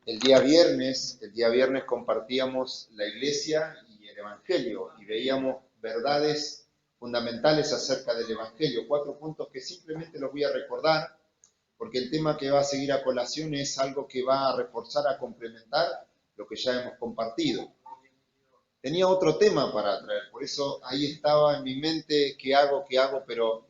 El día viernes compartíamos la iglesia y el evangelio y veíamos verdades fundamentales acerca del evangelio. 4 puntos que simplemente los voy a recordar porque el tema que va a seguir a colación es algo que va a reforzar, a complementar lo que ya hemos compartido. Tenía otro tema para traer, por eso ahí estaba en mi mente qué hago, pero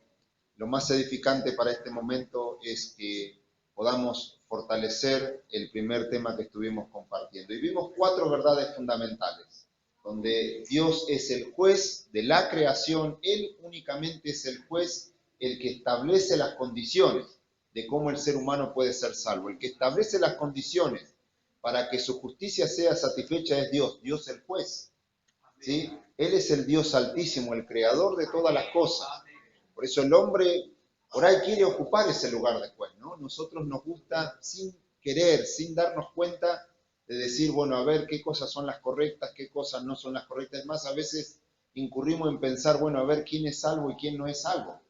lo más edificante para este momento es que podamos fortalecer el primer tema que estuvimos compartiendo. Y vimos 4 verdades fundamentales, donde Dios es el juez de la creación, Él únicamente es el juez, el que establece las condiciones de cómo el ser humano puede ser salvo. El que establece las condiciones para que su justicia sea satisfecha es Dios, Dios el juez. ¿Sí? Él es el Dios altísimo, el creador de todas las cosas. Por eso el hombre por ahí quiere ocupar ese lugar de juez, ¿no? Nosotros nos gusta sin querer, sin darnos cuenta de decir, bueno, a ver qué cosas son las correctas, qué cosas no son las correctas. Es más, a veces incurrimos en pensar, bueno, a ver quién es salvo y quién no es salvo.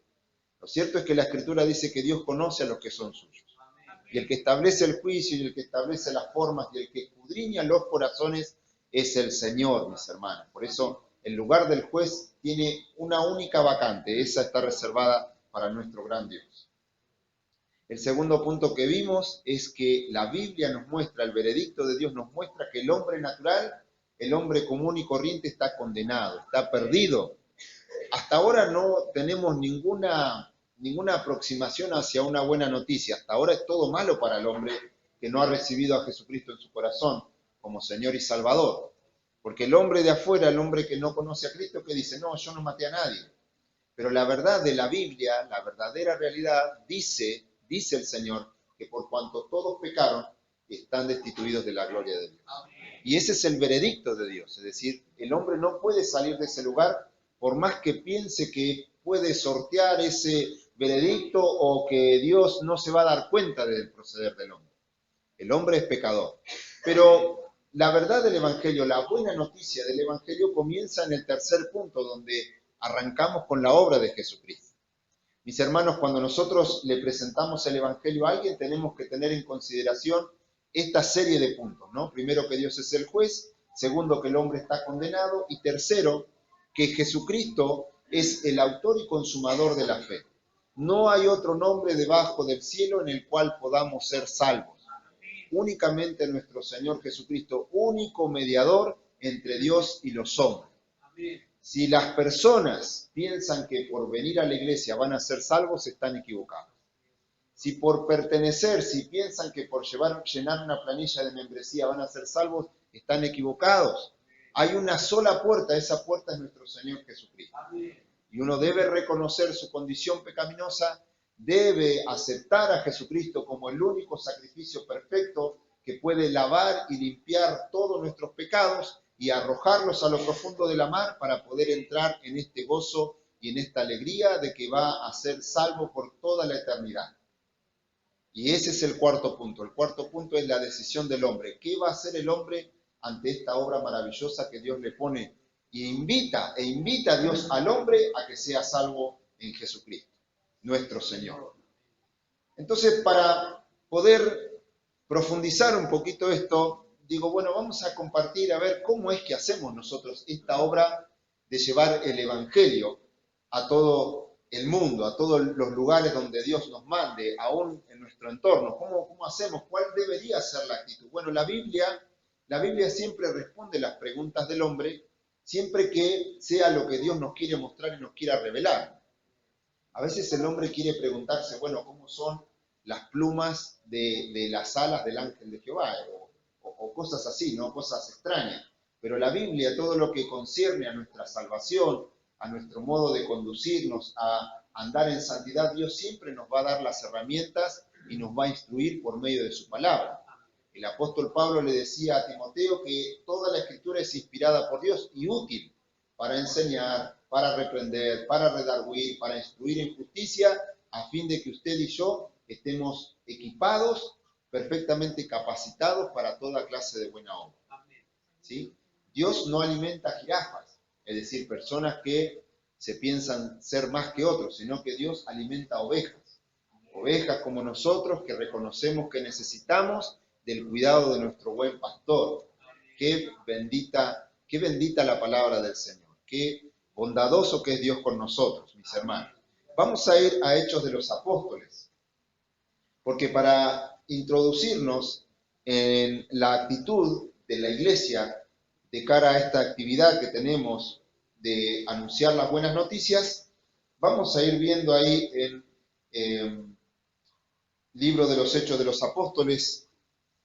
Lo cierto es que la Escritura dice que Dios conoce a los que son suyos. Y el que establece el juicio y el que establece las formas y el que escudriña los corazones es el Señor, mis hermanos. Por eso el lugar del juez tiene una única vacante, esa está reservada para nuestro gran Dios. El segundo punto que vimos es que la Biblia nos muestra, el veredicto de Dios nos muestra que el hombre natural, el hombre común y corriente está condenado, está perdido. Hasta ahora no tenemos ninguna aproximación hacia una buena noticia. Hasta ahora es todo malo para el hombre que no ha recibido a Jesucristo en su corazón como Señor y Salvador. Porque el hombre de afuera, el hombre que no conoce a Cristo, que dice, no, yo no maté a nadie. Pero la verdad de la Biblia, la verdadera realidad, dice el Señor, que por cuanto todos pecaron, están destituidos de la gloria de Dios. Y ese es el veredicto de Dios. Es decir, el hombre no puede salir de ese lugar por más que piense que puede sortear ese veredicto o que Dios no se va a dar cuenta del proceder del hombre. El hombre es pecador. Pero la verdad del Evangelio, la buena noticia del Evangelio comienza en el tercer punto, donde arrancamos con la obra de Jesucristo. Mis hermanos, cuando nosotros le presentamos el Evangelio a alguien, tenemos que tener en consideración esta serie de puntos, ¿no? Primero, que Dios es el juez. Segundo, que el hombre está condenado. Y tercero, que Jesucristo es el autor y consumador de la fe. No hay otro nombre debajo del cielo en el cual podamos ser salvos. Únicamente nuestro Señor Jesucristo, único mediador entre Dios y los hombres. Si las personas piensan que por venir a la iglesia van a ser salvos, están equivocados. Si por pertenecer, si piensan que por llenar una planilla de membresía van a ser salvos, están equivocados. Hay una sola puerta, esa puerta es nuestro Señor Jesucristo. Y uno debe reconocer su condición pecaminosa, debe aceptar a Jesucristo como el único sacrificio perfecto que puede lavar y limpiar todos nuestros pecados y arrojarlos a lo profundo de la mar para poder entrar en este gozo y en esta alegría de que va a ser salvo por toda la eternidad. Y ese es el cuarto punto. El cuarto punto es la decisión del hombre. ¿Qué va a hacer el hombre ante esta obra maravillosa que Dios le pone? Y invita a Dios al hombre a que sea salvo en Jesucristo, nuestro Señor. Entonces, para poder profundizar un poquito esto, digo, bueno, vamos a compartir a ver cómo es que hacemos nosotros esta obra de llevar el Evangelio a todo el mundo, a todos los lugares donde Dios nos mande, aún en nuestro entorno. ¿Cómo hacemos? ¿Cuál debería ser la actitud? Bueno, la Biblia siempre responde las preguntas del hombre, siempre que sea lo que Dios nos quiere mostrar y nos quiera revelar. A veces el hombre quiere preguntarse, bueno, ¿cómo son las plumas de las alas del ángel de Jehová? O cosas así, ¿no? Cosas extrañas. Pero la Biblia, todo lo que concierne a nuestra salvación, a nuestro modo de conducirnos, a andar en santidad, Dios siempre nos va a dar las herramientas y nos va a instruir por medio de su palabra. El apóstol Pablo le decía a Timoteo que toda la escritura es inspirada por Dios y útil para enseñar, para reprender, para redarguir, para instruir en justicia, a fin de que usted y yo estemos equipados, perfectamente capacitados para toda clase de buena obra. ¿Sí? Dios no alimenta jirafas, es decir, personas que se piensan ser más que otros, sino que Dios alimenta ovejas. Ovejas como nosotros que reconocemos que necesitamos del cuidado de nuestro buen pastor. Qué bendita la palabra del Señor. Qué bondadoso que es Dios con nosotros, mis hermanos. Vamos a ir a Hechos de los Apóstoles, porque para introducirnos en la actitud de la iglesia de cara a esta actividad que tenemos de anunciar las buenas noticias, vamos a ir viendo ahí en libro de los Hechos de los Apóstoles,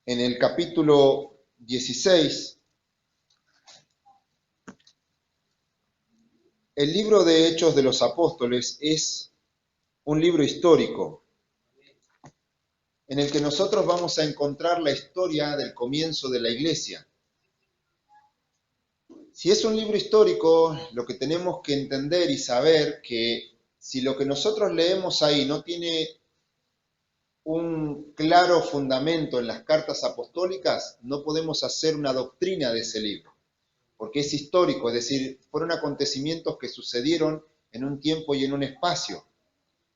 en el capítulo 16. El libro de Hechos de los Apóstoles es un libro histórico en el que nosotros vamos a encontrar la historia del comienzo de la iglesia. Si es un libro histórico, lo que tenemos que entender y saber que si lo que nosotros leemos ahí no tiene un claro fundamento en las cartas apostólicas, no podemos hacer una doctrina de ese libro, porque es histórico, es decir, fueron acontecimientos que sucedieron en un tiempo y en un espacio,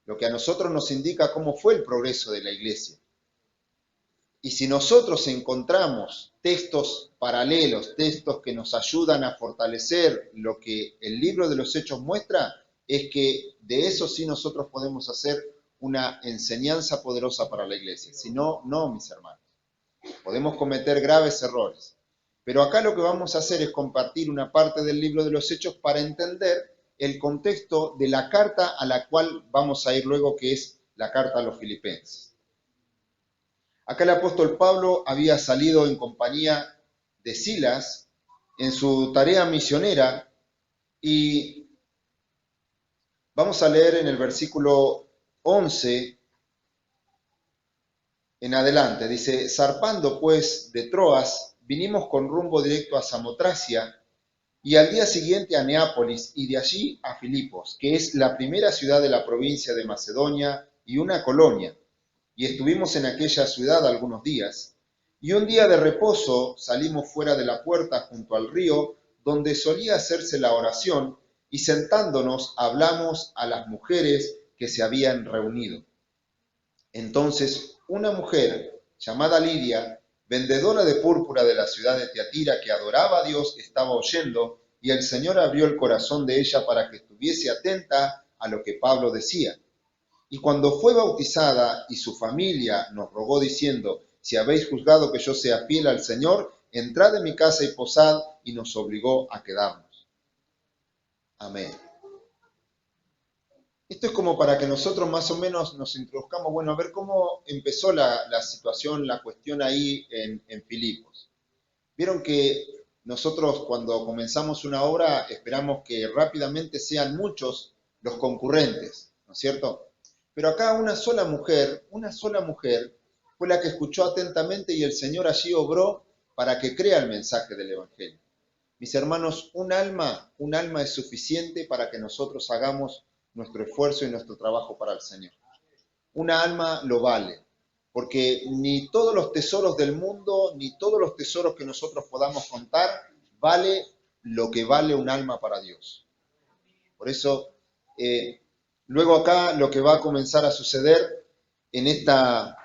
lo que a nosotros nos indica cómo fue el progreso de la iglesia. Y si nosotros encontramos textos paralelos, textos que nos ayudan a fortalecer lo que el libro de los Hechos muestra, es que de eso sí nosotros podemos hacer una enseñanza poderosa para la iglesia. Si no, no, mis hermanos. Podemos cometer graves errores. Pero acá lo que vamos a hacer es compartir una parte del libro de los Hechos para entender el contexto de la carta a la cual vamos a ir luego, que es la carta a los Filipenses. Acá el apóstol Pablo había salido en compañía de Silas en su tarea misionera y vamos a leer en el versículo 11 en adelante. Dice: zarpando pues de Troas, vinimos con rumbo directo a Samotracia y al día siguiente a Neápolis y de allí a Filipos, que es la primera ciudad de la provincia de Macedonia y una colonia. Y estuvimos en aquella ciudad algunos días, y un día de reposo salimos fuera de la puerta junto al río, donde solía hacerse la oración, y sentándonos hablamos a las mujeres que se habían reunido. Entonces una mujer llamada Lidia, vendedora de púrpura de la ciudad de Tiatira, que adoraba a Dios, estaba oyendo, y el Señor abrió el corazón de ella para que estuviese atenta a lo que Pablo decía. Y cuando fue bautizada y su familia nos rogó diciendo: si habéis juzgado que yo sea fiel al Señor, entrad en mi casa y posad, y nos obligó a quedarnos. Amén. Esto es como para que nosotros más o menos nos introduzcamos, bueno, a ver cómo empezó la situación, la cuestión ahí en Filipos. Vieron que nosotros cuando comenzamos una obra esperamos que rápidamente sean muchos los concurrentes, ¿no es cierto? Pero acá una sola mujer fue la que escuchó atentamente y el Señor allí obró para que crea el mensaje del Evangelio. Mis hermanos, un alma es suficiente para que nosotros hagamos nuestro esfuerzo y nuestro trabajo para el Señor. Una alma lo vale, porque ni todos los tesoros del mundo, ni todos los tesoros que nosotros podamos contar, vale lo que vale un alma para Dios. Por eso, luego acá lo que va a comenzar a suceder en esta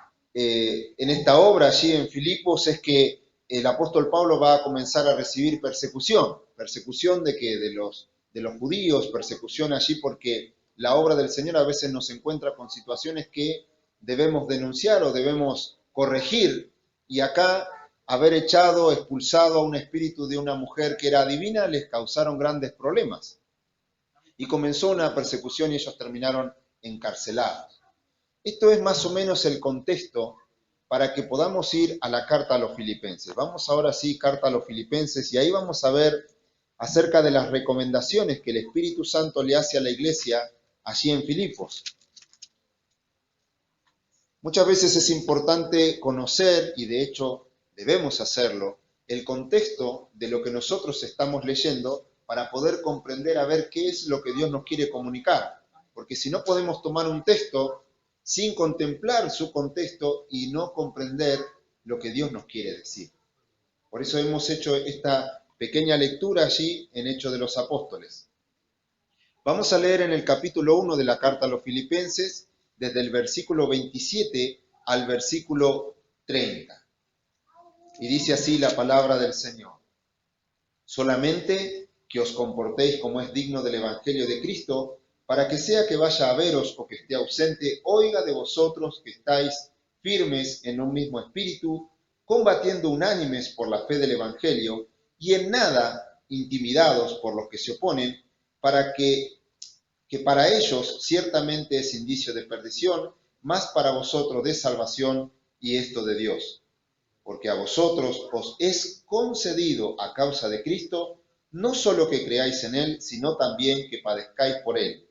obra allí en Filipos es que el apóstol Pablo va a comenzar a recibir persecución. ¿Persecución de qué? De los judíos, persecución allí porque la obra del Señor a veces nos encuentra con situaciones que debemos denunciar o debemos corregir. Y acá haber echado, expulsado a un espíritu de una mujer que era divina les causaron grandes problemas. Y comenzó una persecución y ellos terminaron encarcelados. Esto es más o menos el contexto para que podamos ir a la carta a los Filipenses. Vamos ahora sí, carta a los Filipenses, y ahí vamos a ver acerca de las recomendaciones que el Espíritu Santo le hace a la iglesia allí en Filipos. Muchas veces es importante conocer, y de hecho debemos hacerlo, el contexto de lo que nosotros estamos leyendo para poder comprender a ver qué es lo que Dios nos quiere comunicar. Porque si no podemos tomar un texto sin contemplar su contexto y no comprender lo que Dios nos quiere decir. Por eso hemos hecho esta pequeña lectura allí en Hechos de los Apóstoles. Vamos a leer en el capítulo 1 de la carta a los Filipenses, desde el versículo 27 al versículo 30. Y dice así la palabra del Señor: solamente que os comportéis como es digno del Evangelio de Cristo, para que sea que vaya a veros o que esté ausente, oiga de vosotros que estáis firmes en un mismo espíritu, combatiendo unánimes por la fe del Evangelio, y en nada intimidados por los que se oponen, para que para ellos ciertamente es indicio de perdición, mas para vosotros de salvación, y esto de Dios. Porque a vosotros os es concedido a causa de Cristo, no solo que creáis en Él, sino también que padezcáis por Él,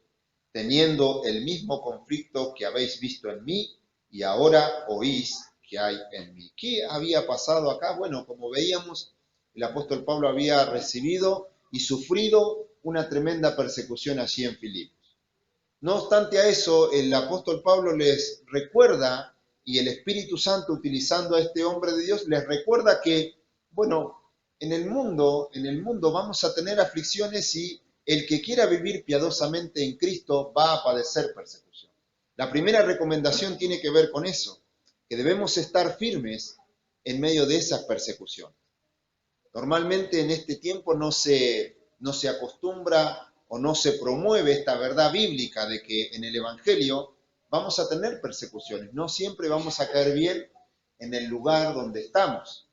teniendo el mismo conflicto que habéis visto en mí y ahora oís que hay en mí. ¿Qué había pasado acá? Bueno, como veíamos, el apóstol Pablo había recibido y sufrido una tremenda persecución allí en Filipos. No obstante a eso, el apóstol Pablo les recuerda, y el Espíritu Santo, utilizando a este hombre de Dios, les recuerda que, bueno, en el mundo vamos a tener aflicciones, y el que quiera vivir piadosamente en Cristo va a padecer persecución. La primera recomendación tiene que ver con eso, que debemos estar firmes en medio de esas persecuciones. Normalmente en este tiempo no se acostumbra o no se promueve esta verdad bíblica de que en el Evangelio vamos a tener persecuciones. No siempre vamos a caer bien en el lugar donde estamos.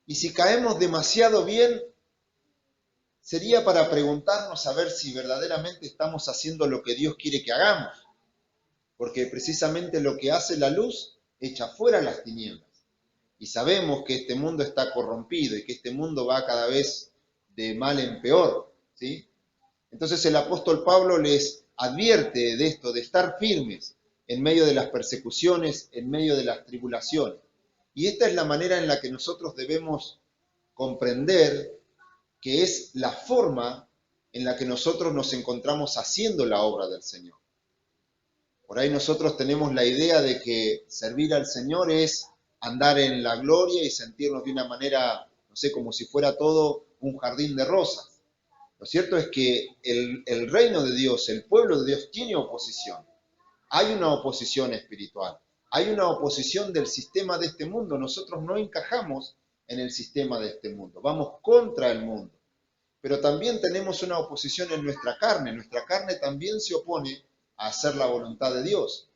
Y si caemos demasiado bien, sería para preguntarnos a ver si verdaderamente estamos haciendo lo que Dios quiere que hagamos. Porque precisamente lo que hace la luz echa fuera las tinieblas. Y sabemos que este mundo está corrompido y que este mundo va cada vez de mal en peor, ¿sí? Entonces el apóstol Pablo les advierte de esto, de estar firmes en medio de las persecuciones, en medio de las tribulaciones. Y esta es la manera en la que nosotros debemos comprender que es la forma en la que nosotros nos encontramos haciendo la obra del Señor. Por ahí nosotros tenemos la idea de que servir al Señor es andar en la gloria y sentirnos de una manera, no sé, como si fuera todo un jardín de rosas. Lo cierto es que el reino de Dios, el pueblo de Dios tiene oposición. Hay una oposición espiritual, hay una oposición del sistema de este mundo. Nosotros no encajamos en el sistema de este mundo, vamos contra el mundo. Pero también tenemos una oposición en nuestra carne también se opone a hacer la voluntad de Dios.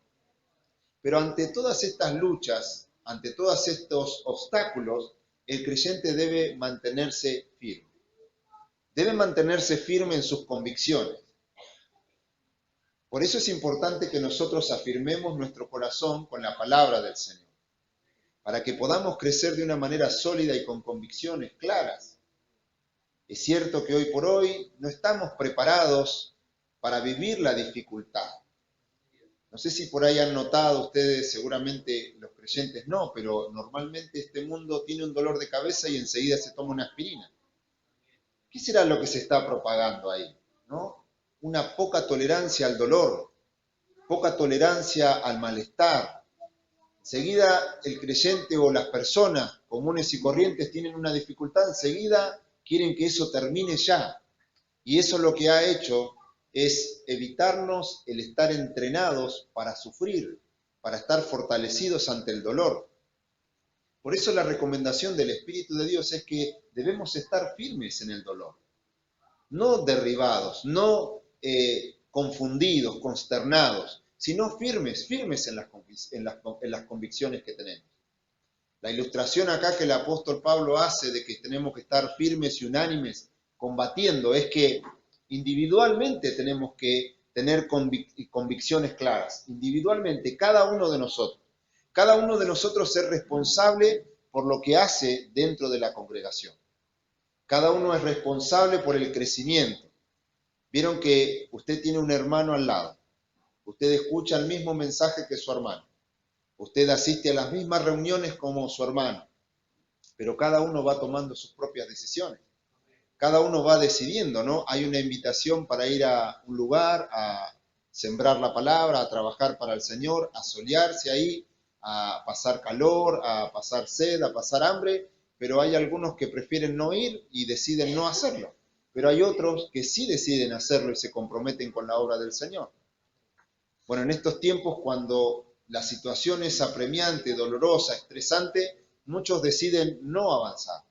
Pero ante todas estas luchas, ante todos estos obstáculos, el creyente debe mantenerse firme. Debe mantenerse firme en sus convicciones. Por eso es importante que nosotros afirmemos nuestro corazón con la palabra del Señor, para que podamos crecer de una manera sólida y con convicciones claras. Es cierto que hoy por hoy no estamos preparados para vivir la dificultad. No sé si por ahí han notado ustedes, seguramente los creyentes no, pero normalmente este mundo tiene un dolor de cabeza y enseguida se toma una aspirina. ¿Qué será lo que se está propagando ahí? ¿No? Una poca tolerancia al dolor, poca tolerancia al malestar. Enseguida el creyente o las personas comunes y corrientes tienen una dificultad, enseguida quieren que eso termine ya. Y eso lo que ha hecho es evitarnos el estar entrenados para sufrir, para estar fortalecidos ante el dolor. Por eso la recomendación del Espíritu de Dios es que debemos estar firmes en el dolor, no derribados, no confundidos, consternados, sino firmes en las convicciones que tenemos. La ilustración acá que el apóstol Pablo hace de que tenemos que estar firmes y unánimes combatiendo es que individualmente tenemos que tener convicciones claras, individualmente, cada uno de nosotros. Cada uno de nosotros es responsable por lo que hace dentro de la congregación. Cada uno es responsable por el crecimiento. Vieron que usted tiene un hermano al lado. Usted escucha el mismo mensaje que su hermano. Usted asiste a las mismas reuniones como su hermano. Pero cada uno va tomando sus propias decisiones. Cada uno va decidiendo, ¿no? Hay una invitación para ir a un lugar, a sembrar la palabra, a trabajar para el Señor, a solearse ahí, a pasar calor, a pasar sed, a pasar hambre, pero hay algunos que prefieren no ir y deciden no hacerlo. Pero hay otros que sí deciden hacerlo y se comprometen con la obra del Señor. Bueno, en estos tiempos, cuando la situación es apremiante, dolorosa, estresante, muchos deciden no avanzar,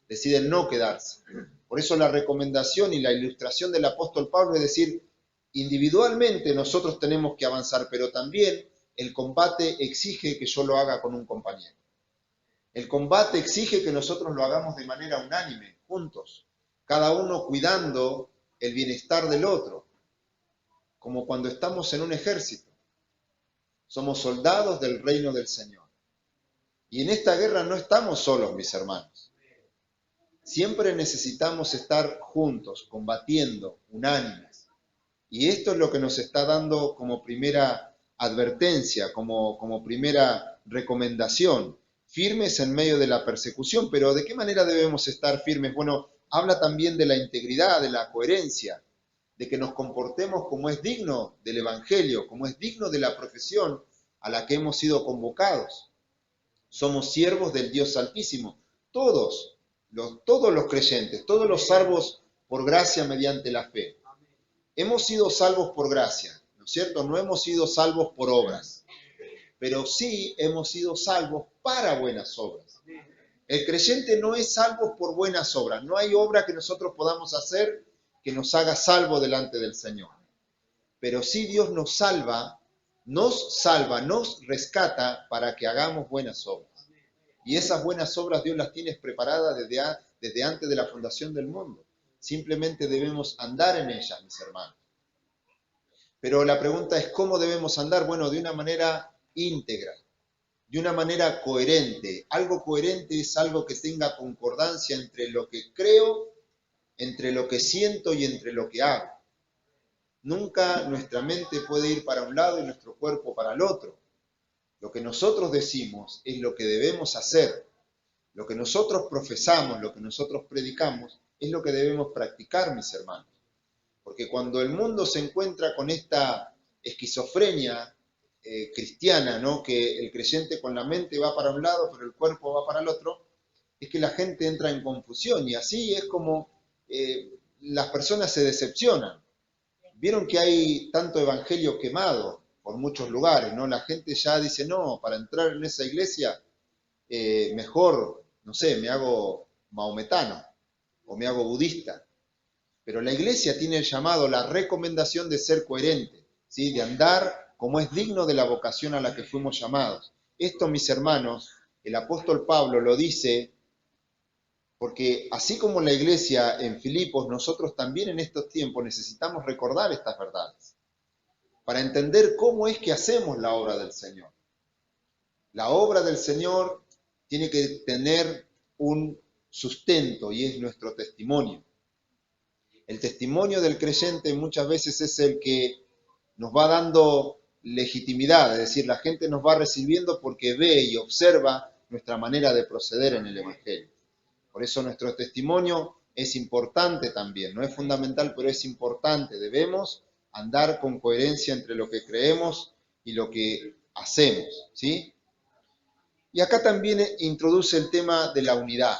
deciden no quedarse. Por eso la recomendación y la ilustración del apóstol Pablo es decir, individualmente nosotros tenemos que avanzar, pero también el combate exige que yo lo haga con un compañero. El combate exige que nosotros lo hagamos de manera unánime, juntos, cada uno cuidando el bienestar del otro, como cuando estamos en un ejército. Somos soldados del reino del Señor. Y en esta guerra no estamos solos, mis hermanos. Siempre necesitamos estar juntos, combatiendo, unánimes. Y esto es lo que nos está dando como primera advertencia, como primera recomendación. Firmes en medio de la persecución, pero ¿de qué manera debemos estar firmes? Bueno, habla también de la integridad, de la coherencia, de que nos comportemos como es digno del Evangelio, como es digno de la profesión a la que hemos sido convocados. Somos siervos del Dios Altísimo, todos los creyentes, todos los salvos por gracia mediante la fe. Hemos sido salvos por gracia, ¿no es cierto? No hemos sido salvos por obras, pero sí hemos sido salvos para buenas obras. El creyente no es salvo por buenas obras, no hay obra que nosotros podamos hacer que nos haga salvo delante del Señor. Pero sí Dios nos salva, nos rescata para que hagamos buenas obras. Y esas buenas obras Dios las tiene preparadas desde antes de la fundación del mundo. Simplemente debemos andar en ellas, mis hermanos. Pero la pregunta es, ¿cómo debemos andar? Bueno, de una manera íntegra, de una manera coherente. Algo coherente es algo que tenga concordancia entre lo que creo, entre lo que siento y entre lo que hago. Nunca nuestra mente puede ir para un lado y nuestro cuerpo para el otro. Lo que nosotros decimos es lo que debemos hacer. Lo que nosotros profesamos, lo que nosotros predicamos, es lo que debemos practicar, mis hermanos. Porque cuando el mundo se encuentra con esta esquizofrenia cristiana, ¿no? Que el creyente con la mente va para un lado, pero el cuerpo va para el otro, es que la gente entra en confusión y así es como las personas se decepcionan. Vieron que hay tanto evangelio quemado por muchos lugares, ¿no? La gente ya dice, no, para entrar en esa iglesia, mejor, no sé, me hago maometano o me hago budista. Pero la iglesia tiene el llamado, la recomendación de ser coherente, ¿sí? De andar como es digno de la vocación a la que fuimos llamados. Esto, mis hermanos, el apóstol Pablo lo dice porque así como la iglesia en Filipos, nosotros también en estos tiempos necesitamos recordar estas verdades para entender cómo es que hacemos la obra del Señor. La obra del Señor tiene que tener un sustento y es nuestro testimonio. El testimonio del creyente muchas veces es el que nos va dando legitimidad, es decir, la gente nos va recibiendo porque ve y observa nuestra manera de proceder en el Evangelio. Por eso nuestro testimonio es importante también, no es fundamental, pero es importante. Debemos andar con coherencia entre lo que creemos y lo que hacemos, ¿sí? Y acá también introduce el tema de la unidad.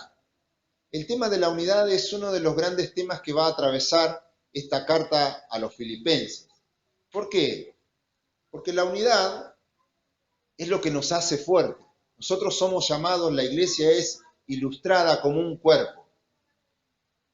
El tema de la unidad es uno de los grandes temas que va a atravesar esta carta a los filipenses. ¿Por qué? Porque la unidad es lo que nos hace fuertes. Nosotros somos llamados, la iglesia es ilustrada como un cuerpo.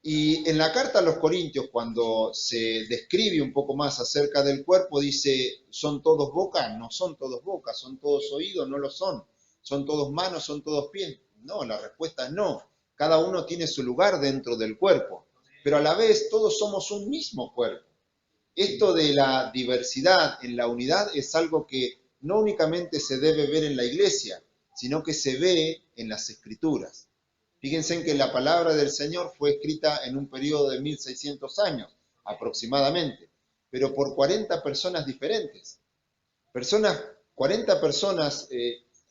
Y en la carta a los Corintios, cuando se describe un poco más acerca del cuerpo, dice, ¿son todos boca? No son todos boca. ¿Son todos oídos? No lo son. ¿Son todos manos? ¿Son todos pies? No, la respuesta es no. Cada uno tiene su lugar dentro del cuerpo, pero a la vez todos somos un mismo cuerpo. Esto de la diversidad en la unidad es algo que no únicamente se debe ver en la iglesia, sino que se ve en las Escrituras. Fíjense en que la palabra del Señor fue escrita en un periodo de 1600 años aproximadamente, pero por 40 personas diferentes. 40 personas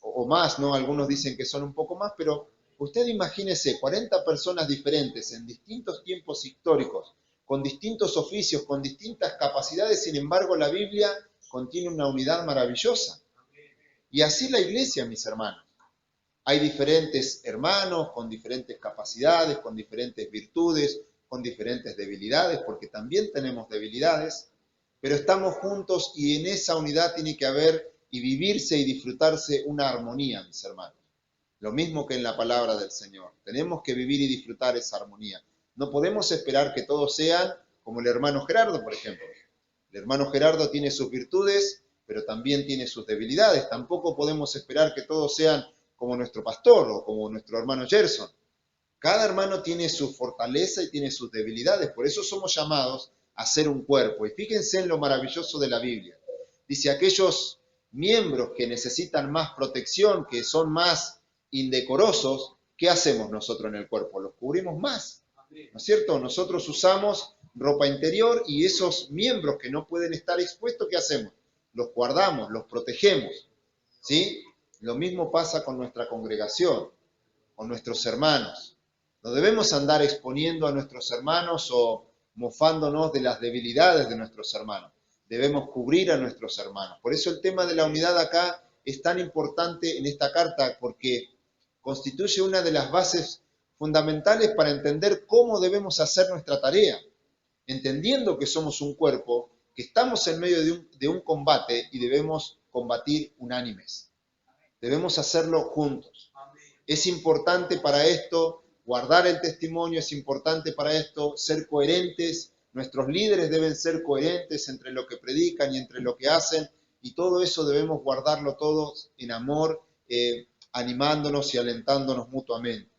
o más, ¿no? Algunos dicen que son un poco más, pero usted imagínese 40 personas diferentes en distintos tiempos históricos, con distintos oficios, con distintas capacidades, sin embargo la Biblia contiene una unidad maravillosa. Y así la iglesia, mis hermanos. Hay diferentes hermanos con diferentes capacidades, con diferentes virtudes, con diferentes debilidades, porque también tenemos debilidades, pero estamos juntos y en esa unidad tiene que haber y vivirse y disfrutarse una armonía, mis hermanos. Lo mismo que en la palabra del Señor. Tenemos que vivir y disfrutar esa armonía. No podemos esperar que todos sean como el hermano Gerardo, por ejemplo. El hermano Gerardo tiene sus virtudes, pero también tiene sus debilidades. Tampoco podemos esperar que todos sean como nuestro pastor o como nuestro hermano Gerson. Cada hermano tiene su fortaleza y tiene sus debilidades. Por eso somos llamados a ser un cuerpo. Y fíjense en lo maravilloso de la Biblia. Dice, aquellos miembros que necesitan más protección, que son más indecorosos, ¿qué hacemos nosotros en el cuerpo? Los cubrimos más, ¿no es cierto? Nosotros usamos ropa interior y esos miembros que no pueden estar expuestos, ¿qué hacemos? Los guardamos, los protegemos, ¿sí? Lo mismo pasa con nuestra congregación, con nuestros hermanos. No debemos andar exponiendo a nuestros hermanos o mofándonos de las debilidades de nuestros hermanos. Debemos cubrir a nuestros hermanos. Por eso el tema de la unidad acá es tan importante en esta carta, porque constituye una de las bases fundamentales para entender cómo debemos hacer nuestra tarea, entendiendo que somos un cuerpo, que estamos en medio de un combate y debemos combatir unánimes. Debemos hacerlo juntos. Es importante para esto guardar el testimonio, es importante para esto ser coherentes. Nuestros líderes deben ser coherentes entre lo que predican y entre lo que hacen, y todo eso debemos guardarlo todos en amor, animándonos y alentándonos mutuamente.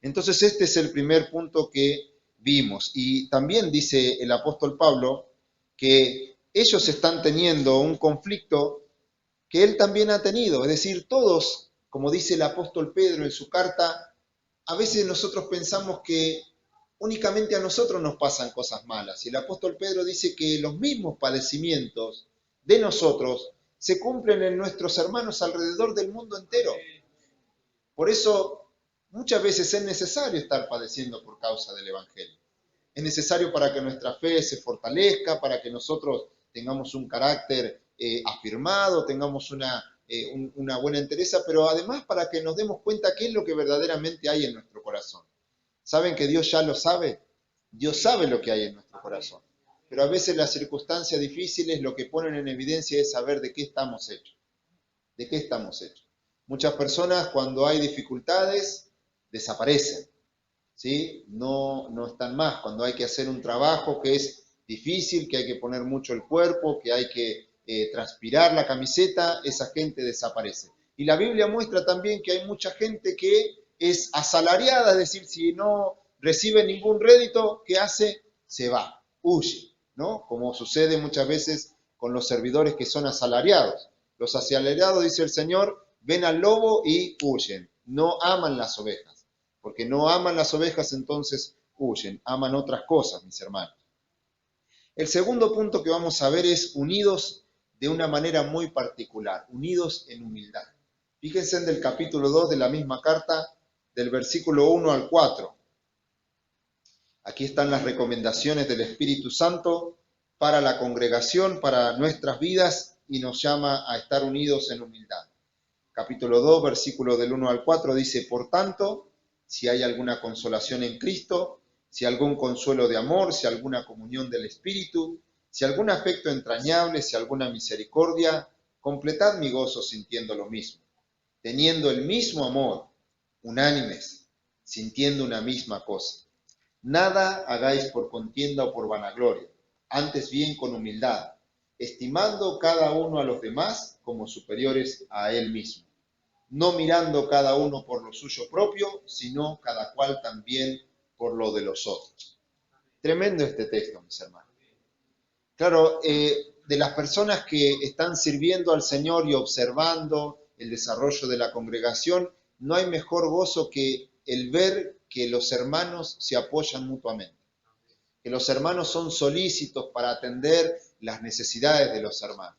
Entonces este es el primer punto que vimos. Y también dice el apóstol Pablo que ellos están teniendo un conflicto que él también ha tenido. Es decir, todos, como dice el apóstol Pedro en su carta, a veces nosotros pensamos que únicamente a nosotros nos pasan cosas malas. Y el apóstol Pedro dice que los mismos padecimientos de nosotros se cumplen en nuestros hermanos alrededor del mundo entero. Por eso, muchas veces es necesario estar padeciendo por causa del Evangelio. Es necesario para que nuestra fe se fortalezca, para que nosotros tengamos un carácter afirmado, tengamos una buena entereza, pero además para que nos demos cuenta qué es lo que verdaderamente hay en nuestro corazón. ¿Saben que Dios ya lo sabe? Dios sabe lo que hay en nuestro corazón. Pero a veces las circunstancias difíciles lo que ponen en evidencia es saber de qué estamos hechos. ¿De qué estamos hechos? Muchas personas cuando hay dificultades desaparecen, ¿sí? No están más. Cuando hay que hacer un trabajo que es difícil, que hay que poner mucho el cuerpo, que hay que transpirar la camiseta, esa gente desaparece. Y la Biblia muestra también que hay mucha gente que es asalariada, es decir, si no recibe ningún rédito, ¿qué hace? Se va, huye, ¿no? Como sucede muchas veces con los servidores que son asalariados. Los asalariados, dice el Señor, ven al lobo y huyen, no aman las ovejas. Porque no aman las ovejas, entonces huyen, aman otras cosas, mis hermanos. El segundo punto que vamos a ver es unidos de una manera muy particular, unidos en humildad. Fíjense en el capítulo 2 de la misma carta, del versículo 1 al 4. Aquí están las recomendaciones del Espíritu Santo para la congregación, para nuestras vidas, y nos llama a estar unidos en humildad. Capítulo 2, versículo del 1 al 4 dice, por tanto, si hay alguna consolación en Cristo, si algún consuelo de amor, si alguna comunión del Espíritu, si algún afecto entrañable, si alguna misericordia, completad mi gozo sintiendo lo mismo, teniendo el mismo amor, unánimes, sintiendo una misma cosa. Nada hagáis por contienda o por vanagloria, antes bien con humildad, estimando cada uno a los demás como superiores a él mismo, no mirando cada uno por lo suyo propio, sino cada cual también por lo de los otros. Tremendo este texto, mis hermanos. Claro, de las personas que están sirviendo al Señor y observando el desarrollo de la congregación, no hay mejor gozo que el ver que los hermanos se apoyan mutuamente, que los hermanos son solícitos para atender las necesidades de los hermanos,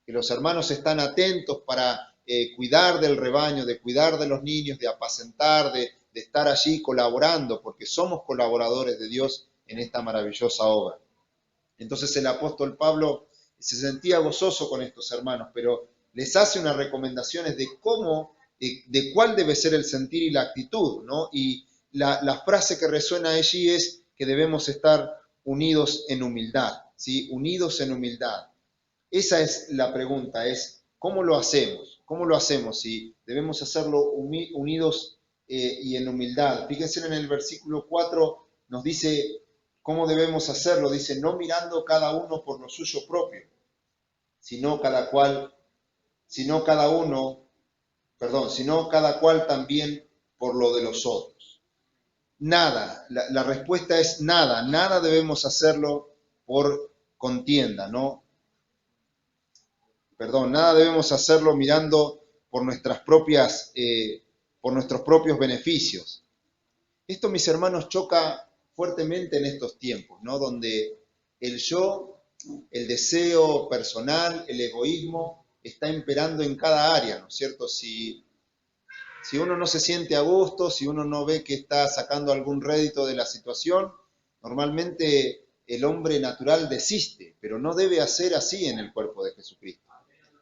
que los hermanos están atentos para cuidar del rebaño, de cuidar de los niños, de apacentar, de estar allí colaborando, porque somos colaboradores de Dios en esta maravillosa obra. Entonces el apóstol Pablo se sentía gozoso con estos hermanos, pero les hace unas recomendaciones de cómo, de cuál debe ser el sentir y la actitud, ¿no? Y la frase que resuena allí es que debemos estar unidos en humildad, ¿sí? Unidos en humildad. Esa es la pregunta, es ¿Cómo lo hacemos? ¿Cómo lo hacemos? Si debemos hacerlo unidos y en humildad. Fíjense en el versículo 4, nos dice cómo debemos hacerlo. Dice, no mirando cada uno por lo suyo propio, sino cada cual también por lo de los otros. Nada, la respuesta es nada, nada debemos hacerlo por contienda, ¿no? Nada debemos hacerlo mirando por nuestros propios beneficios. Esto, mis hermanos, choca fuertemente en estos tiempos, ¿no? Donde el yo, el deseo personal, el egoísmo, está imperando en cada área, ¿no es cierto? Si uno no se siente a gusto, si uno no ve que está sacando algún rédito de la situación, normalmente el hombre natural desiste, pero no debe hacer así en el cuerpo de Jesucristo.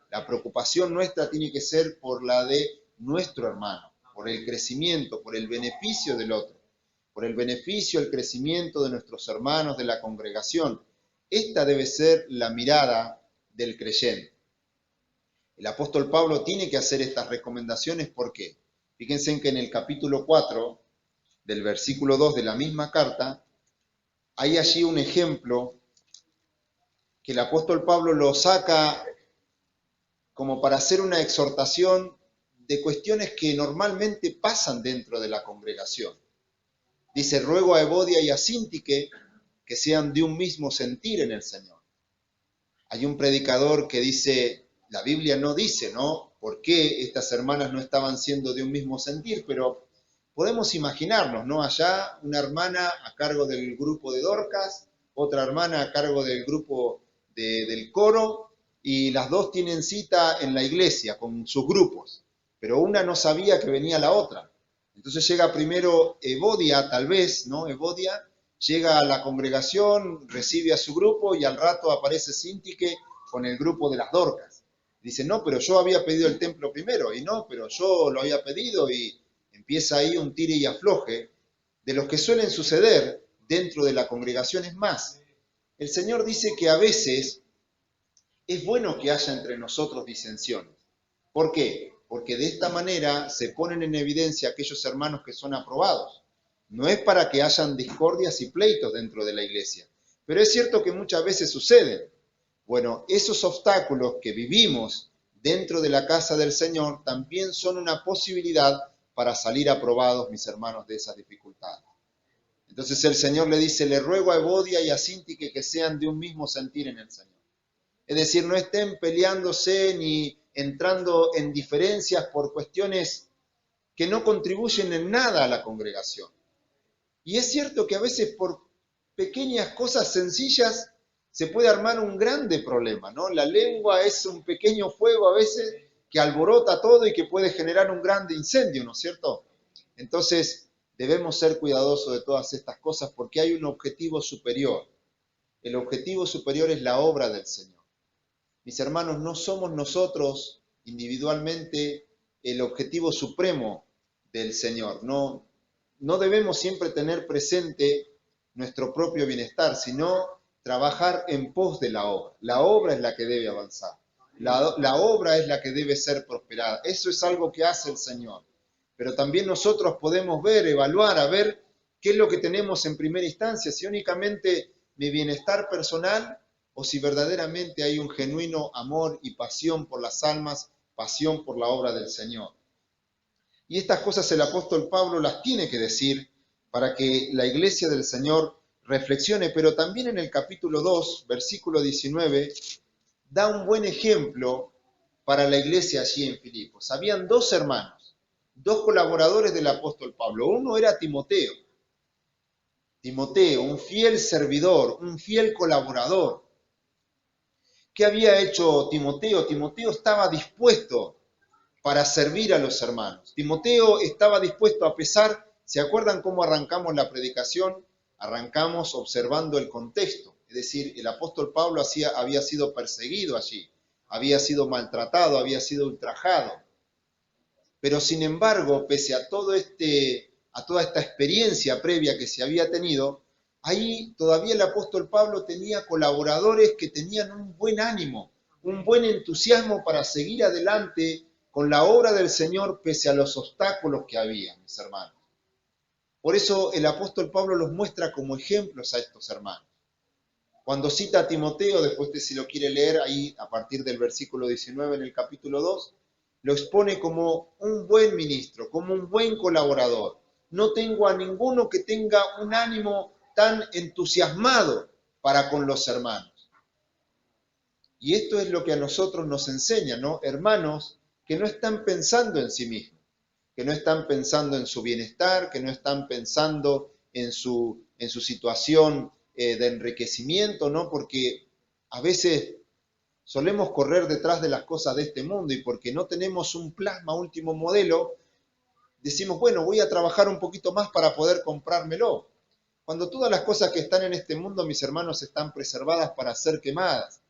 La preocupación nuestra tiene que ser por la de nuestro hermano, por el crecimiento, por el beneficio del otro, por el beneficio, el crecimiento de nuestros hermanos, de la congregación. Esta debe ser la mirada del creyente. El apóstol Pablo tiene que hacer estas recomendaciones, ¿por qué? Fíjense en que en el capítulo 4 del versículo 2 de la misma carta, hay allí un ejemplo que el apóstol Pablo lo saca como para hacer una exhortación de cuestiones que normalmente pasan dentro de la congregación. Dice, ruego a Evodia y a Síntique que sean de un mismo sentir en el Señor. Hay un predicador que dice, la Biblia no dice, ¿no? ¿Por qué estas hermanas no estaban siendo de un mismo sentir? Pero podemos imaginarnos, ¿no? Allá una hermana a cargo del grupo de Dorcas, otra hermana a cargo del grupo del coro, y las dos tienen cita en la iglesia con sus grupos, pero una no sabía que venía la otra. Entonces llega primero Evodia, tal vez, ¿no? Evodia llega a la congregación, recibe a su grupo y al rato aparece Síntique con el grupo de las Dorcas. Dice, no, pero yo había pedido el templo primero, y no, pero yo lo había pedido, y empieza ahí un tire y afloje de los que suelen suceder dentro de la congregación. Es más, el Señor dice que a veces es bueno que haya entre nosotros disensiones. ¿Por qué? Porque de esta manera se ponen en evidencia aquellos hermanos que son aprobados. No es para que hayan discordias y pleitos dentro de la iglesia, pero es cierto que muchas veces suceden. Bueno, esos obstáculos que vivimos dentro de la casa del Señor también son una posibilidad para salir aprobados, mis hermanos, de esas dificultades. Entonces el Señor le dice, le ruego a Evodia y a Síntique que sean de un mismo sentir en el Señor. Es decir, no estén peleándose ni entrando en diferencias por cuestiones que no contribuyen en nada a la congregación. Y es cierto que a veces por pequeñas cosas sencillas se puede armar un grande problema, ¿no? La lengua es un pequeño fuego a veces que alborota todo y que puede generar un grande incendio, ¿no es cierto? Entonces debemos ser cuidadosos de todas estas cosas porque hay un objetivo superior. El objetivo superior es la obra del Señor. Mis hermanos, no somos nosotros individualmente el objetivo supremo del Señor. No debemos siempre tener presente nuestro propio bienestar, sino trabajar en pos de la obra. La obra es la que debe avanzar. La obra es la que debe ser prosperada. Eso es algo que hace el Señor. Pero también nosotros podemos ver, evaluar, a ver qué es lo que tenemos en primera instancia, si únicamente mi bienestar personal o si verdaderamente hay un genuino amor y pasión por las almas, pasión por la obra del Señor. Y estas cosas el apóstol Pablo las tiene que decir para que la iglesia del Señor reflexione, pero también en el capítulo 2, versículo 19, da un buen ejemplo para la iglesia allí en Filipos. Habían dos hermanos, dos colaboradores del apóstol Pablo. Uno era Timoteo, un fiel servidor, un fiel colaborador. ¿Qué había hecho Timoteo? Timoteo estaba dispuesto para servir a los hermanos. Timoteo estaba dispuesto a pesar, ¿se acuerdan cómo arrancamos la predicación? Arrancamos observando el contexto, es decir, el apóstol Pablo había sido perseguido allí, había sido maltratado, había sido ultrajado. Pero sin embargo, pese a toda esta experiencia previa que se había tenido, ahí todavía el apóstol Pablo tenía colaboradores que tenían un buen ánimo, un buen entusiasmo para seguir adelante con la obra del Señor pese a los obstáculos que había, mis hermanos. Por eso el apóstol Pablo los muestra como ejemplos a estos hermanos. Cuando cita a Timoteo, después de si lo quiere leer ahí a partir del versículo 19 en el capítulo 2, lo expone como un buen ministro, como un buen colaborador. No tengo a ninguno que tenga un ánimo tan entusiasmado para con los hermanos. Y esto es lo que a nosotros nos enseña, ¿no? Hermanos que no están pensando en sí mismos, que no están pensando en su bienestar, que no están pensando en su situación de enriquecimiento, ¿no? Porque a veces solemos correr detrás de las cosas de este mundo y porque no tenemos un plasma último modelo, decimos, bueno, voy a trabajar un poquito más para poder comprármelo. Cuando todas las cosas que están en este mundo, mis hermanos, están preservadas para ser quemadas.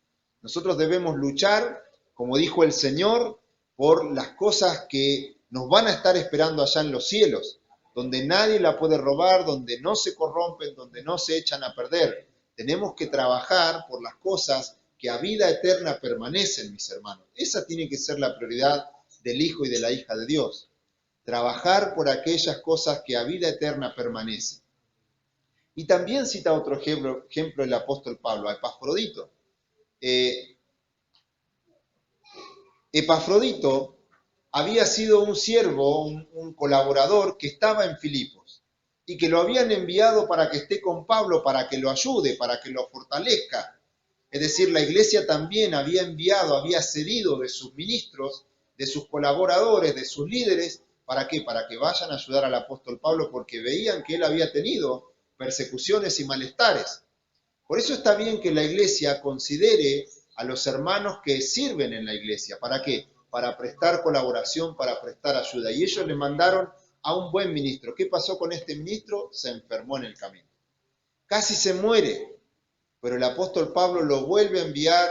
Nosotros debemos luchar, como dijo el Señor, por las cosas que nos van a estar esperando allá en los cielos, donde nadie la puede robar, donde no se corrompen, donde no se echan a perder. Tenemos que trabajar por las cosas que a vida eterna permanecen, mis hermanos. Esa tiene que ser la prioridad del hijo y de la hija de Dios. Trabajar por aquellas cosas que a vida eterna permanecen. Y también cita otro ejemplo el apóstol Pablo, a Epafrodito. Epafrodito había sido un siervo, un colaborador que estaba en Filipos y que lo habían enviado para que esté con Pablo, para que lo ayude, para que lo fortalezca. Es decir, la iglesia también había enviado, había cedido de sus ministros, de sus colaboradores, de sus líderes. ¿Para qué? Para que vayan a ayudar al apóstol Pablo porque veían que él había tenido persecuciones y malestares. Por eso está bien que la iglesia considere a los hermanos que sirven en la iglesia. ¿Para qué? Para prestar colaboración, para prestar ayuda. Y ellos le mandaron a un buen ministro. ¿Qué pasó con este ministro? Se enfermó en el camino. Casi se muere, pero el apóstol Pablo lo vuelve a enviar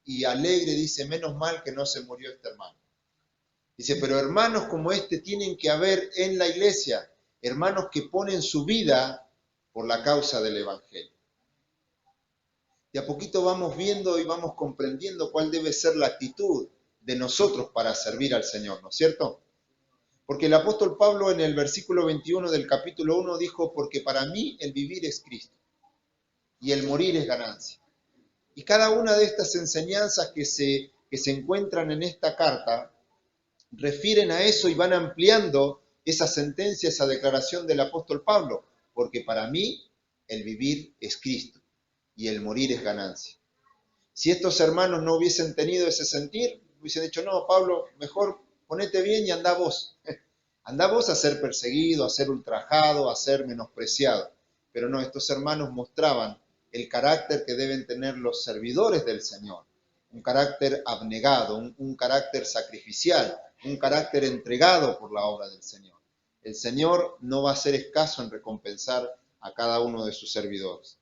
y alegre dice, menos mal que no se murió este hermano. Dice, pero hermanos como este tienen que haber en la iglesia, hermanos que ponen su vida por la causa del evangelio. De a poquito vamos viendo y vamos comprendiendo cuál debe ser la actitud de nosotros para servir al Señor, ¿no es cierto? Porque el apóstol Pablo en el versículo 21 del capítulo 1 dijo, porque para mí el vivir es Cristo y el morir es ganancia. Y cada una de estas enseñanzas que se encuentran en esta carta refieren a eso y van ampliando esa sentencia, esa declaración del apóstol Pablo, porque para mí el vivir es Cristo y el morir es ganancia. Si estos hermanos no hubiesen tenido ese sentir, hubiesen dicho, no, Pablo, mejor ponete bien y andá vos. Andá vos a ser perseguido, a ser ultrajado, a ser menospreciado. Pero no, estos hermanos mostraban el carácter que deben tener los servidores del Señor. Un carácter abnegado, un carácter sacrificial, un carácter entregado por la obra del Señor. El Señor no va a ser escaso en recompensar a cada uno de sus servidores.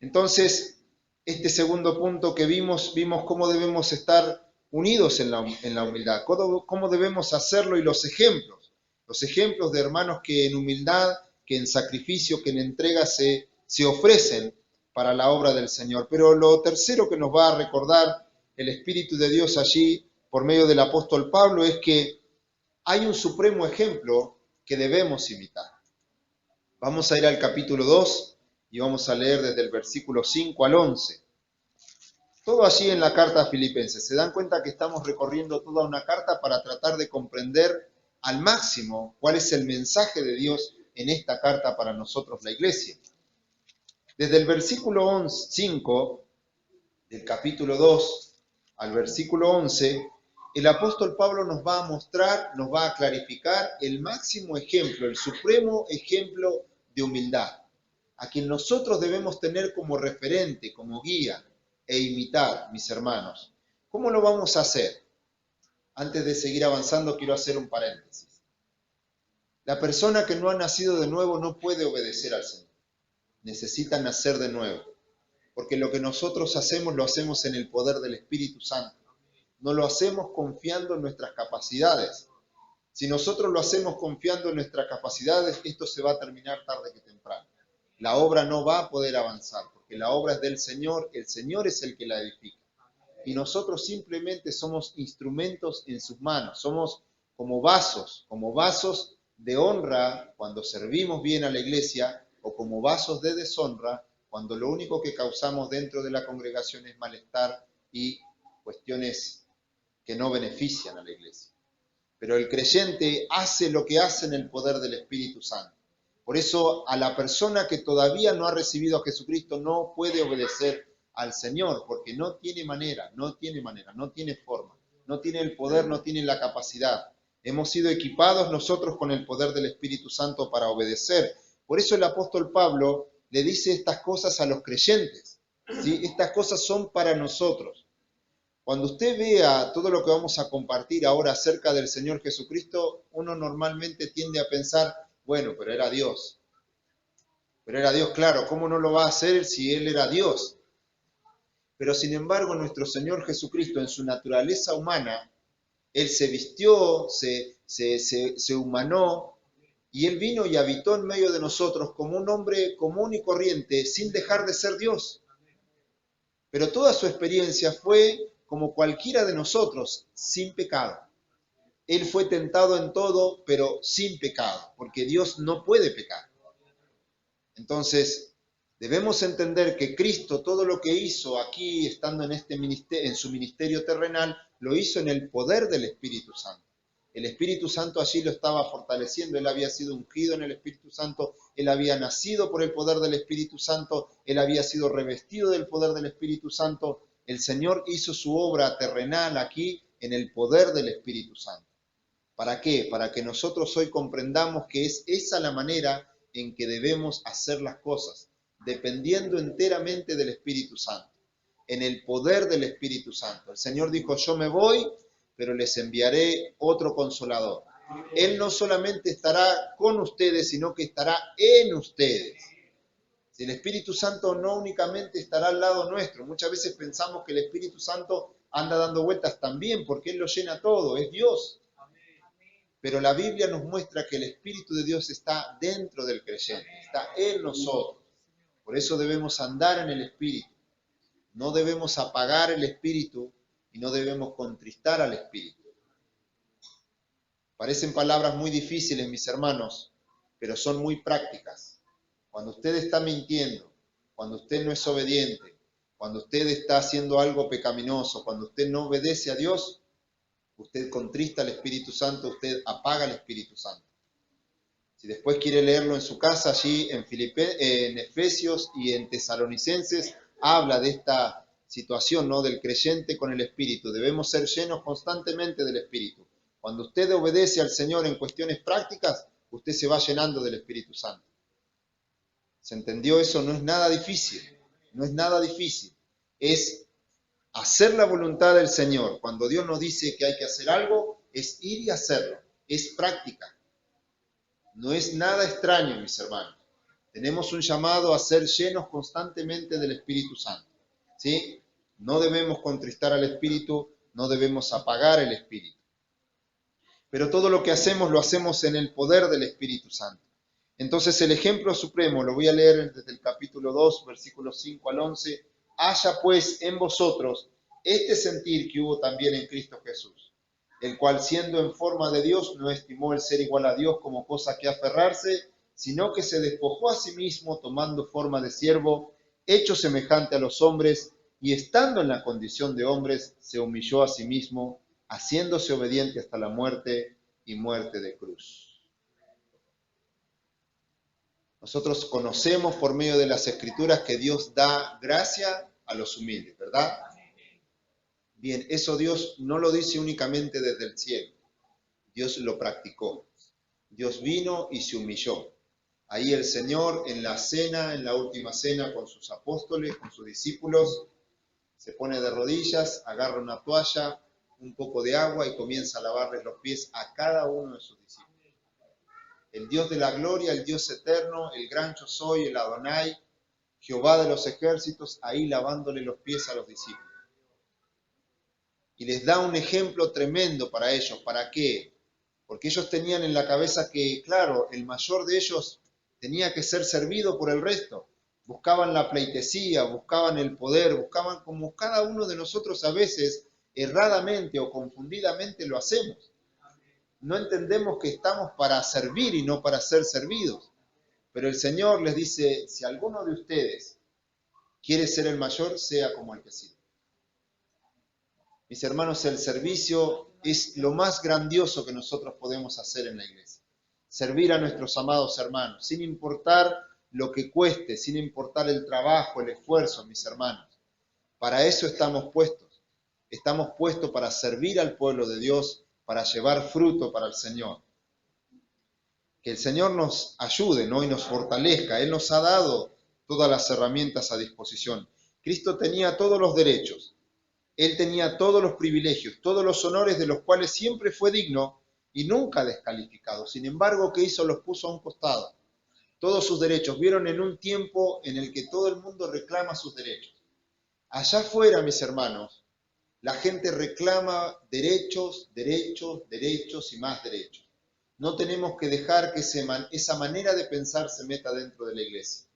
Entonces, este segundo punto que vimos cómo debemos estar unidos en la humildad, cómo debemos hacerlo y los ejemplos de hermanos que en humildad, que en sacrificio, que en entrega se ofrecen para la obra del Señor. Pero lo tercero que nos va a recordar el Espíritu de Dios allí por medio del apóstol Pablo es que hay un supremo ejemplo que debemos imitar. Vamos a ir al capítulo 2 y vamos a leer desde el versículo 5 al 11. Todo allí en la carta a Filipenses. Se dan cuenta que estamos recorriendo toda una carta para tratar de comprender al máximo cuál es el mensaje de Dios en esta carta para nosotros, la iglesia. Desde el versículo 5 del capítulo 2 al versículo 11, el apóstol Pablo nos va a mostrar, nos va a clarificar el máximo ejemplo, el supremo ejemplo de humildad, a quien nosotros debemos tener como referente, como guía e imitar, mis hermanos. ¿Cómo lo vamos a hacer? Antes de seguir avanzando, quiero hacer un paréntesis. La persona que no ha nacido de nuevo no puede obedecer al Señor. Necesita nacer de nuevo. Porque lo que nosotros hacemos, lo hacemos en el poder del Espíritu Santo. No lo hacemos confiando en nuestras capacidades. Si nosotros lo hacemos confiando en nuestras capacidades, esto se va a terminar tarde que temprano. La obra no va a poder avanzar, porque la obra es del Señor, el Señor es el que la edifica. y nosotros simplemente somos instrumentos en sus manos, somos como vasos de honra cuando servimos bien a la iglesia o como vasos de deshonra cuando lo único que causamos dentro de la congregación es malestar y cuestiones que no benefician a la iglesia. Pero el creyente hace lo que hace en el poder del Espíritu Santo. Por eso a la persona que todavía no ha recibido a Jesucristo no puede obedecer al Señor, porque no tiene manera, no tiene forma, no tiene el poder, no tiene la capacidad. Hemos sido equipados nosotros con el poder del Espíritu Santo para obedecer. Por eso el apóstol Pablo le dice estas cosas a los creyentes, ¿sí? Estas cosas son para nosotros. Cuando usted vea todo lo que vamos a compartir ahora acerca del Señor Jesucristo, uno normalmente tiende a pensar, bueno, pero era Dios. Pero era Dios, claro, ¿cómo no lo va a hacer si Él era Dios? Pero sin embargo, nuestro Señor Jesucristo, en su naturaleza humana, Él se vistió, se humanó, y Él vino y habitó en medio de nosotros como un hombre común y corriente, sin dejar de ser Dios. Pero toda su experiencia fue como cualquiera de nosotros, sin pecado. Él fue tentado en todo, pero sin pecado, porque Dios no puede pecar. Entonces, debemos entender que Cristo, todo lo que hizo aquí, estando en su ministerio terrenal, lo hizo en el poder del Espíritu Santo. El Espíritu Santo allí lo estaba fortaleciendo, Él había sido ungido en el Espíritu Santo, Él había nacido por el poder del Espíritu Santo, Él había sido revestido del poder del Espíritu Santo. El Señor hizo su obra terrenal aquí en el poder del Espíritu Santo. ¿Para qué? Para que nosotros hoy comprendamos que es esa la manera en que debemos hacer las cosas, dependiendo enteramente del Espíritu Santo, en el poder del Espíritu Santo. El Señor dijo, yo me voy, pero les enviaré otro consolador. Él no solamente estará con ustedes, sino que estará en ustedes. El Espíritu Santo no únicamente estará al lado nuestro. Muchas veces pensamos que el Espíritu Santo anda dando vueltas también, porque Él lo llena todo, es Dios. Pero la Biblia nos muestra que el Espíritu de Dios está dentro del creyente, está en nosotros. Por eso debemos andar en el Espíritu. No debemos apagar el Espíritu y no debemos contristar al Espíritu. Parecen palabras muy difíciles, mis hermanos, pero son muy prácticas. Cuando usted está mintiendo, cuando usted no es obediente, cuando usted está haciendo algo pecaminoso, cuando usted no obedece a Dios, usted contrista al Espíritu Santo, usted apaga al Espíritu Santo. Si después quiere leerlo en su casa, allí en Efesios y en Tesalonicenses, habla de esta situación, ¿no?, del creyente con el Espíritu. Debemos ser llenos constantemente del Espíritu. Cuando usted obedece al Señor en cuestiones prácticas, usted se va llenando del Espíritu Santo. ¿Se entendió eso? No es nada difícil. No es nada difícil. Es hacer la voluntad del Señor. Cuando Dios nos dice que hay que hacer algo, es ir y hacerlo. Es práctica. No es nada extraño, mis hermanos. Tenemos un llamado a ser llenos constantemente del Espíritu Santo. ¿Sí? No debemos contristar al Espíritu, no debemos apagar el Espíritu. Pero todo lo que hacemos lo hacemos en el poder del Espíritu Santo. Entonces el ejemplo supremo, lo voy a leer desde el capítulo 2, versículos 5 al 11. Haya pues en vosotros este sentir que hubo también en Cristo Jesús, el cual siendo en forma de Dios no estimó el ser igual a Dios como cosa que aferrarse, sino que se despojó a sí mismo tomando forma de siervo, hecho semejante a los hombres, y estando en la condición de hombres, se humilló a sí mismo, haciéndose obediente hasta la muerte y muerte de cruz. Nosotros conocemos por medio de las Escrituras que Dios da gracia a los humildes, ¿verdad? Bien, eso Dios no lo dice únicamente desde el cielo. Dios lo practicó. Dios vino y se humilló. Ahí el Señor en la cena, en la última cena con sus apóstoles, con sus discípulos, se pone de rodillas, agarra una toalla, un poco de agua y comienza a lavarles los pies a cada uno de sus discípulos. El Dios de la gloria, el Dios eterno, el gran yo soy, el Adonai, Jehová de los ejércitos, ahí lavándole los pies a los discípulos. Y les da un ejemplo tremendo para ellos. ¿Para qué? Porque ellos tenían en la cabeza que, claro, el mayor de ellos tenía que ser servido por el resto. buscaban la pleitesía, buscaban el poder, buscaban como cada uno de nosotros a veces erradamente o confundidamente lo hacemos. No entendemos que estamos para servir y no para ser servidos. Pero el Señor les dice, si alguno de ustedes quiere ser el mayor, sea como el que sirve. Mis hermanos, el servicio es lo más grandioso que nosotros podemos hacer en la iglesia. Servir a nuestros amados hermanos, sin importar lo que cueste, sin importar el trabajo, el esfuerzo, mis hermanos. Para eso estamos puestos. Estamos puestos para servir al pueblo de Dios, para llevar fruto para el Señor. Que el Señor nos ayude, ¿no? Y nos fortalezca. Él nos ha dado todas las herramientas a disposición. Cristo tenía todos los derechos. Él tenía todos los privilegios, todos los honores de los cuales siempre fue digno y nunca descalificado. Sin embargo, ¿qué hizo? Los puso a un costado. Todos sus derechos. Vieron en un tiempo en el que todo el mundo reclama sus derechos. Allá afuera, mis hermanos, la gente reclama derechos, derechos, derechos y más derechos. No tenemos que dejar que esa manera de pensar se meta dentro de la iglesia.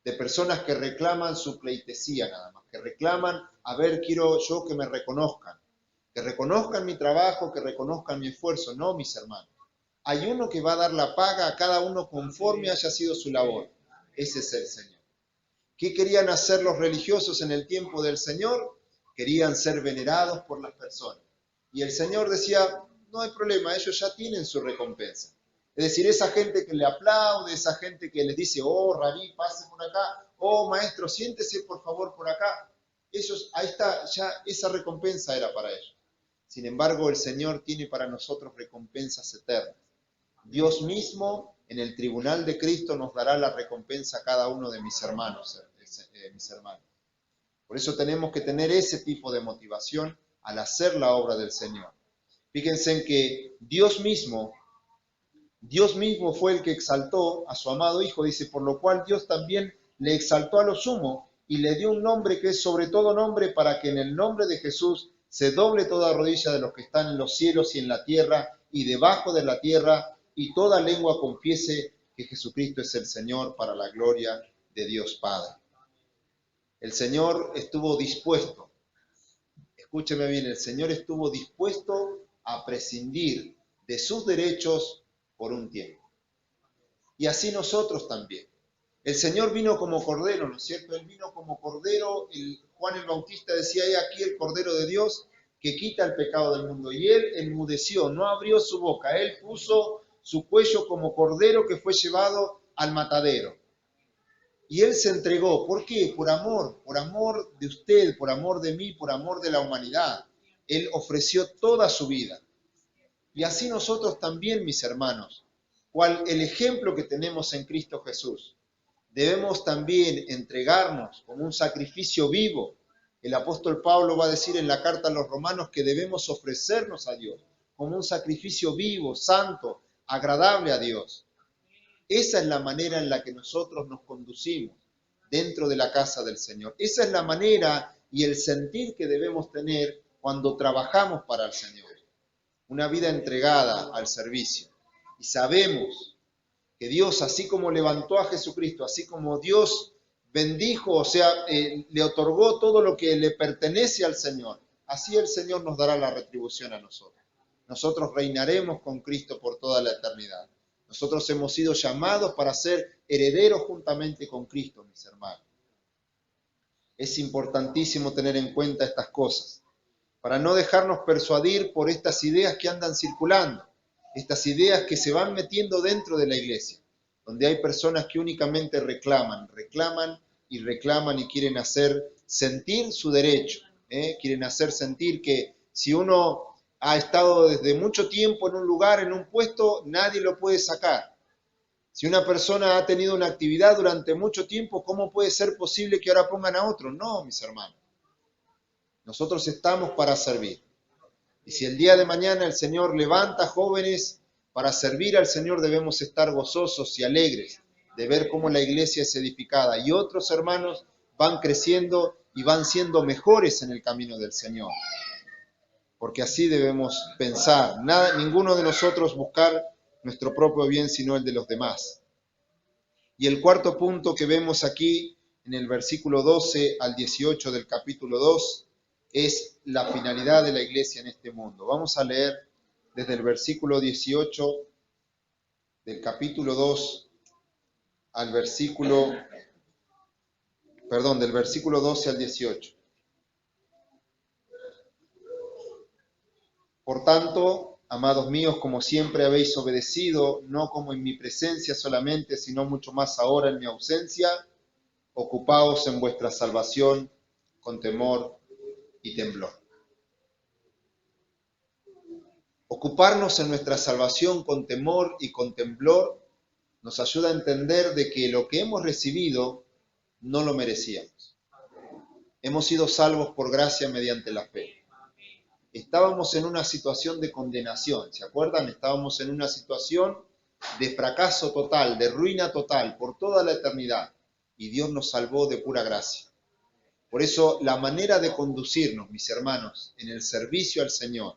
De personas que reclaman su pleitesía nada más, que reclaman, a ver, quiero yo que me reconozcan mi trabajo, que reconozcan mi esfuerzo. No, mis hermanos. Hay uno que va a dar la paga a cada uno conforme haya sido su labor. Ese es el Señor. ¿Qué querían hacer los religiosos en el tiempo del Señor? Querían ser venerados por las personas. Y el Señor decía, no hay problema, ellos ya tienen su recompensa. Es decir, esa gente que le aplaude, esa gente que les dice, oh, rabí, pase por acá, oh, maestro, siéntese por favor por acá. Ellos, ahí está, ya esa recompensa era para ellos. Sin embargo, el Señor tiene para nosotros recompensas eternas. Dios mismo, en el tribunal de Cristo, nos dará la recompensa a cada uno de mis hermanos, Por eso tenemos que tener ese tipo de motivación al hacer la obra del Señor. Fíjense en que Dios mismo fue el que exaltó a su amado Hijo, dice, por lo cual Dios también le exaltó a lo sumo y le dio un nombre que es sobre todo nombre, para que en el nombre de Jesús se doble toda rodilla de los que están en los cielos y en la tierra y debajo de la tierra, y toda lengua confiese que Jesucristo es el Señor, para la gloria de Dios Padre. El Señor estuvo dispuesto, escúcheme bien, el Señor estuvo dispuesto a prescindir de sus derechos por un tiempo. Y así nosotros también. El Señor vino como cordero, ¿no es cierto? Él vino como cordero. Juan el Bautista decía, he aquí el cordero de Dios que quita el pecado del mundo. Y él enmudeció, no abrió su boca. Él puso su cuello como cordero que fue llevado al matadero. Y él se entregó. ¿Por qué? Por amor de usted, por amor de mí, por amor de la humanidad. Él ofreció toda su vida. Y así nosotros también, mis hermanos, cual el ejemplo que tenemos en Cristo Jesús, debemos también entregarnos como un sacrificio vivo. El apóstol Pablo va a decir en la carta a los romanos que debemos ofrecernos a Dios como un sacrificio vivo, santo, agradable a Dios. Esa es la manera en la que nosotros nos conducimos dentro de la casa del Señor. Esa es la manera y el sentir que debemos tener cuando trabajamos para el Señor. Una vida entregada al servicio. Y sabemos que Dios, así como levantó a Jesucristo, así como Dios bendijo, o sea, le otorgó todo lo que le pertenece al Señor, así el Señor nos dará la retribución a nosotros. Nosotros reinaremos con Cristo por toda la eternidad. Nosotros hemos sido llamados para ser herederos juntamente con Cristo, mis hermanos. Es importantísimo tener en cuenta estas cosas, para no dejarnos persuadir por estas ideas que andan circulando, estas ideas que se van metiendo dentro de la iglesia, donde hay personas que únicamente reclaman y quieren hacer sentir su derecho, quieren hacer sentir que si uno ha estado desde mucho tiempo en un lugar, en un puesto, nadie lo puede sacar. Si una persona ha tenido una actividad durante mucho tiempo, ¿cómo puede ser posible que ahora pongan a otro? No, mis hermanos. Nosotros estamos para servir. Y si el día de mañana el Señor levanta jóvenes para servir al Señor, debemos estar gozosos y alegres de ver cómo la iglesia es edificada y otros hermanos van creciendo y van siendo mejores en el camino del Señor. Porque así debemos pensar. Ninguno de nosotros buscar nuestro propio bien, sino el de los demás. Y el cuarto punto que vemos aquí, en el versículo 12 al 18 del capítulo 2, es la finalidad de la iglesia en este mundo. Vamos a leer desde el versículo 18 del capítulo 2 al versículo, del versículo 12 al 18. Por tanto, amados míos, como siempre habéis obedecido, no como en mi presencia solamente, sino mucho más ahora en mi ausencia, ocupaos en vuestra salvación con temor y temblor. Ocuparnos en nuestra salvación con temor y con temblor nos ayuda a entender de que lo que hemos recibido no lo merecíamos. Hemos sido salvos por gracia mediante la fe. Estábamos en una situación de condenación, ¿se acuerdan? Estábamos en una situación de fracaso total, de ruina total, por toda la eternidad. Y Dios nos salvó de pura gracia. Por eso la manera de conducirnos, mis hermanos, en el servicio al Señor,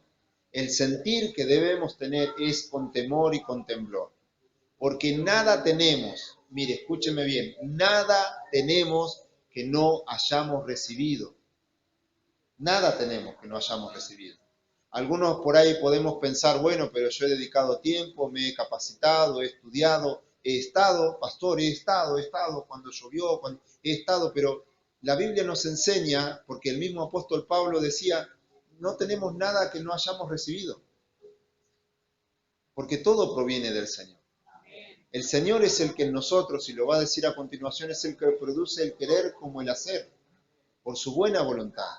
el sentir que debemos tener es con temor y con temblor. Porque nada tenemos, mire, escúcheme bien, nada tenemos que no hayamos recibido. Nada tenemos que no hayamos recibido. Algunos por ahí podemos pensar, bueno, pero yo he dedicado tiempo, me he capacitado, he estudiado, he estado, pastor, he estado cuando llovió, he estado, pero la Biblia nos enseña, porque el mismo apóstol Pablo decía, no tenemos nada que no hayamos recibido, porque todo proviene del Señor. El Señor es el que en nosotros, y lo va a decir a continuación, es el que produce el querer como el hacer, por su buena voluntad.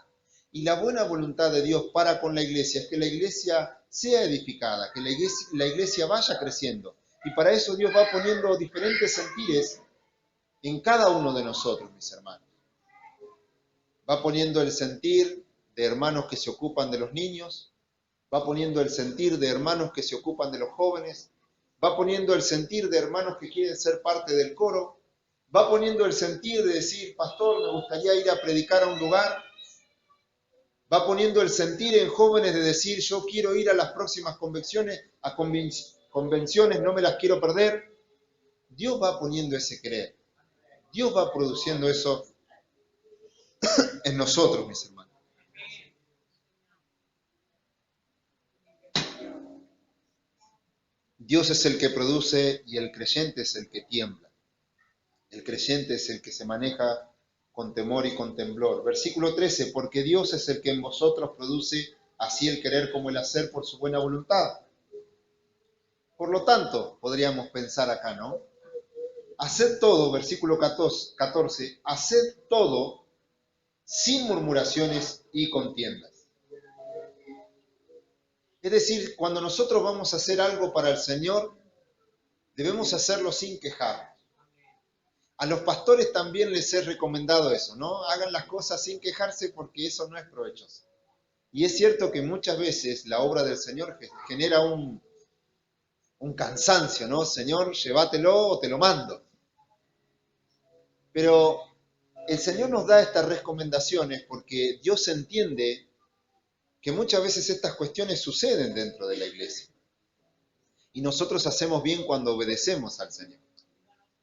Y la buena voluntad de Dios para con la iglesia es que la iglesia sea edificada, que la iglesia vaya creciendo. Y para eso Dios va poniendo diferentes sentires en cada uno de nosotros, mis hermanos. Va poniendo el sentir de hermanos que se ocupan de los niños, va poniendo el sentir de hermanos que se ocupan de los jóvenes, va poniendo el sentir de hermanos que quieren ser parte del coro, va poniendo el sentir de decir, pastor, me gustaría ir a predicar a un lugar, va poniendo el sentir en jóvenes de decir, yo quiero ir a las próximas convenciones, no me las quiero perder. Dios va poniendo ese querer. Dios va produciendo eso en nosotros, mis hermanos. Dios es el que produce y el creyente es el que tiembla. El creyente es el que se maneja con temor y con temblor. Versículo 13, porque Dios es el que en vosotros produce así el querer como el hacer por su buena voluntad. Por lo tanto, podríamos pensar acá, ¿no? Haced todo, versículo 14, haced todo sin murmuraciones y contiendas. Es decir, cuando nosotros vamos a hacer algo para el Señor, debemos hacerlo sin quejarnos. A los pastores también les he recomendado eso, ¿no? Hagan las cosas sin quejarse porque eso no es provechoso. Y es cierto que muchas veces la obra del Señor genera un cansancio, ¿no? Señor, llévatelo o te lo mando. Pero el Señor nos da estas recomendaciones porque Dios entiende que muchas veces estas cuestiones suceden dentro de la iglesia. Y nosotros hacemos bien cuando obedecemos al Señor.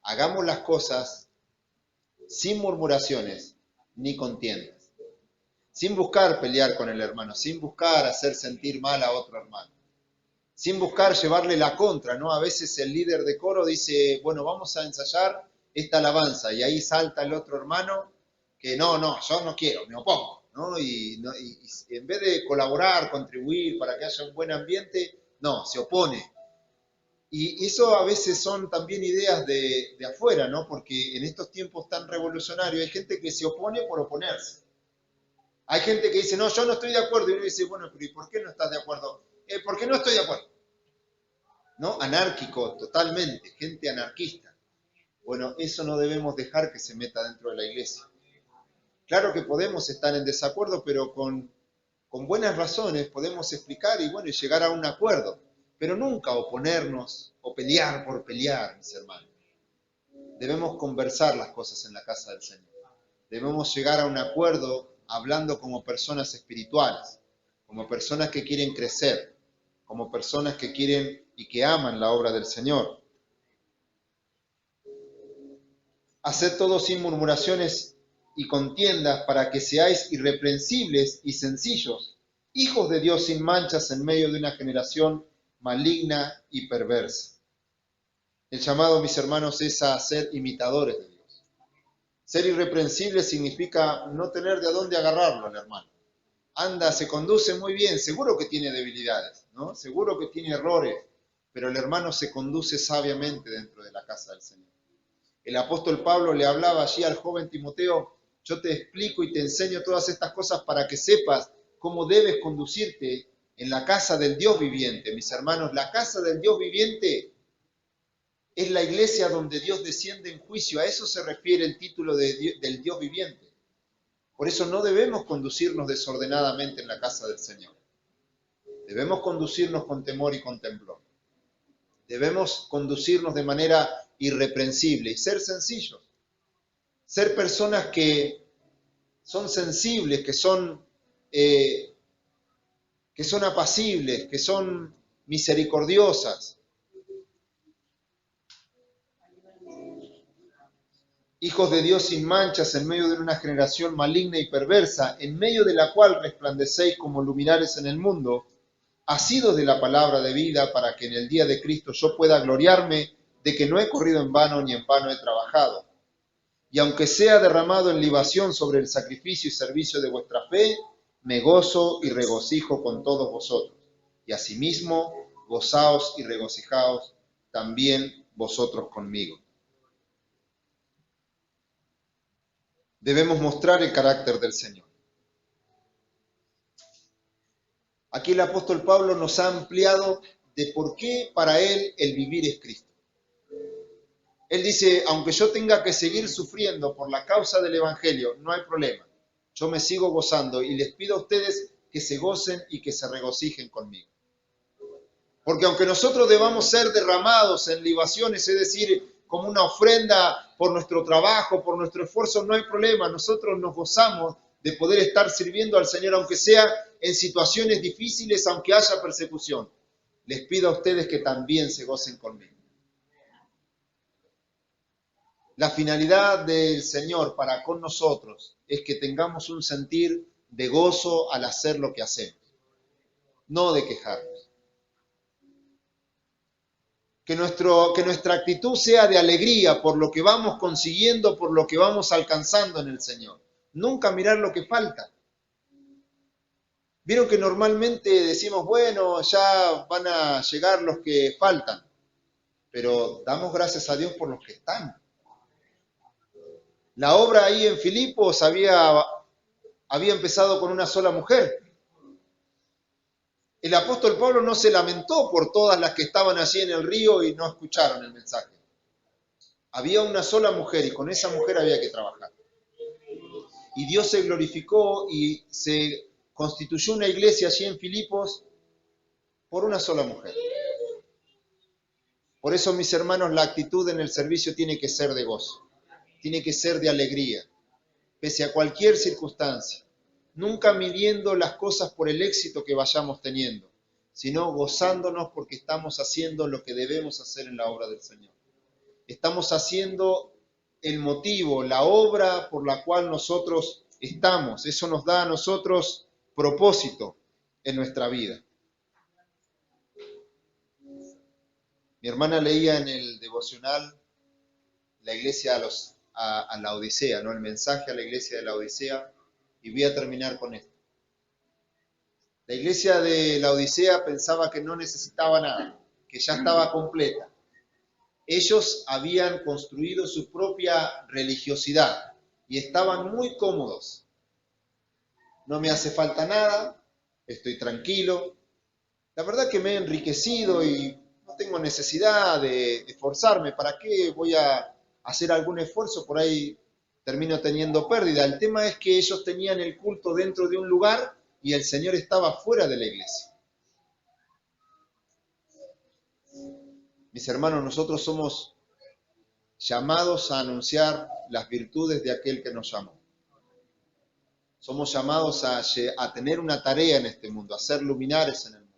Hagamos las cosas sin murmuraciones ni contiendas. Sin buscar pelear con el hermano, sin buscar hacer sentir mal a otro hermano. Sin buscar llevarle la contra, ¿no? A veces el líder de coro dice, bueno, vamos a ensayar esta alabanza. Y ahí salta el otro hermano que no, yo no quiero, me opongo, ¿no? Y en vez de colaborar, contribuir para que haya un buen ambiente, no, se opone. Y eso a veces son también ideas de afuera, ¿no? Porque en estos tiempos tan revolucionarios hay gente que se opone por oponerse. Hay gente que dice, no, yo no estoy de acuerdo. Y uno dice, bueno, pero ¿y por qué no estás de acuerdo? Porque no estoy de acuerdo. ¿No? Anárquico, totalmente, gente anarquista. Bueno, eso no debemos dejar que se meta dentro de la iglesia. Claro que podemos estar en desacuerdo, pero con buenas razones podemos explicar y bueno, llegar a un acuerdo. Pero nunca oponernos o pelear por pelear, mis hermanos. Debemos conversar las cosas en la casa del Señor. Debemos llegar a un acuerdo hablando como personas espirituales, como personas que quieren crecer, como personas que quieren y que aman la obra del Señor. Haced todo sin murmuraciones y contiendas, para que seáis irreprensibles y sencillos, hijos de Dios sin manchas en medio de una generación maligna y perversa. El llamado, mis hermanos, es a ser imitadores de Dios. Ser irreprensible significa no tener de dónde agarrarlo al hermano. Anda, se conduce muy bien, seguro que tiene debilidades, ¿no? Seguro que tiene errores, pero el hermano se conduce sabiamente dentro de la casa del Señor. El apóstol Pablo le hablaba allí al joven Timoteo: yo te explico y te enseño todas estas cosas para que sepas cómo debes conducirte en la casa del Dios viviente. Mis hermanos, la casa del Dios viviente es la iglesia donde Dios desciende en juicio. A eso se refiere el título del Dios viviente. Por eso no debemos conducirnos desordenadamente en la casa del Señor. Debemos conducirnos con temor y con temblor. Debemos conducirnos de manera irreprensible y ser sencillos. Ser personas que son sensibles, que son apacibles, que son misericordiosas. Hijos de Dios sin manchas en medio de una generación maligna y perversa, en medio de la cual resplandecéis como luminares en el mundo, asidos de la palabra de vida, para que en el día de Cristo yo pueda gloriarme de que no he corrido en vano ni en vano he trabajado. Y aunque sea derramado en libación sobre el sacrificio y servicio de vuestra fe, me gozo y regocijo con todos vosotros. Y asimismo, gozaos y regocijaos también vosotros conmigo. Debemos mostrar el carácter del Señor. Aquí el apóstol Pablo nos ha ampliado de por qué para él el vivir es Cristo. Él dice: aunque yo tenga que seguir sufriendo por la causa del Evangelio, no hay problema. Yo me sigo gozando y les pido a ustedes que se gocen y que se regocijen conmigo. Porque aunque nosotros debamos ser derramados en libaciones, es decir, como una ofrenda por nuestro trabajo, por nuestro esfuerzo, no hay problema. Nosotros nos gozamos de poder estar sirviendo al Señor, aunque sea en situaciones difíciles, aunque haya persecución. Les pido a ustedes que también se gocen conmigo. La finalidad del Señor para con nosotros es que tengamos un sentir de gozo al hacer lo que hacemos, no de quejarnos. Que nuestra actitud sea de alegría por lo que vamos consiguiendo, por lo que vamos alcanzando en el Señor. Nunca mirar lo que falta. Vieron que normalmente decimos: bueno, ya van a llegar los que faltan, pero damos gracias a Dios por los que están. La obra ahí en Filipos había empezado con una sola mujer. El apóstol Pablo no se lamentó por todas las que estaban allí en el río y no escucharon el mensaje. Había una sola mujer y con esa mujer había que trabajar. Y Dios se glorificó y se constituyó una iglesia allí en Filipos por una sola mujer. Por eso, mis hermanos, la actitud en el servicio tiene que ser de gozo, tiene que ser de alegría, pese a cualquier circunstancia. Nunca midiendo las cosas por el éxito que vayamos teniendo, sino gozándonos porque estamos haciendo lo que debemos hacer en la obra del Señor. Estamos haciendo el motivo, la obra por la cual nosotros estamos. Eso nos da a nosotros propósito en nuestra vida. Mi hermana leía en el devocional la iglesia a la Odisea, ¿no? El mensaje a la iglesia de la Odisea, y voy a terminar con esto. La iglesia de la Odisea pensaba que no necesitaba nada, que ya estaba completa. Ellos habían construido su propia religiosidad y estaban muy cómodos. No me hace falta nada, estoy tranquilo. La verdad que me he enriquecido y no tengo necesidad de esforzarme. ¿Para qué voy a hacer algún esfuerzo? Por ahí termino teniendo pérdida. El tema es que ellos tenían el culto dentro de un lugar y el Señor estaba fuera de la iglesia. Mis hermanos, nosotros somos llamados a anunciar las virtudes de aquel que nos llamó. Somos llamados a tener una tarea en este mundo, a ser luminares en el mundo.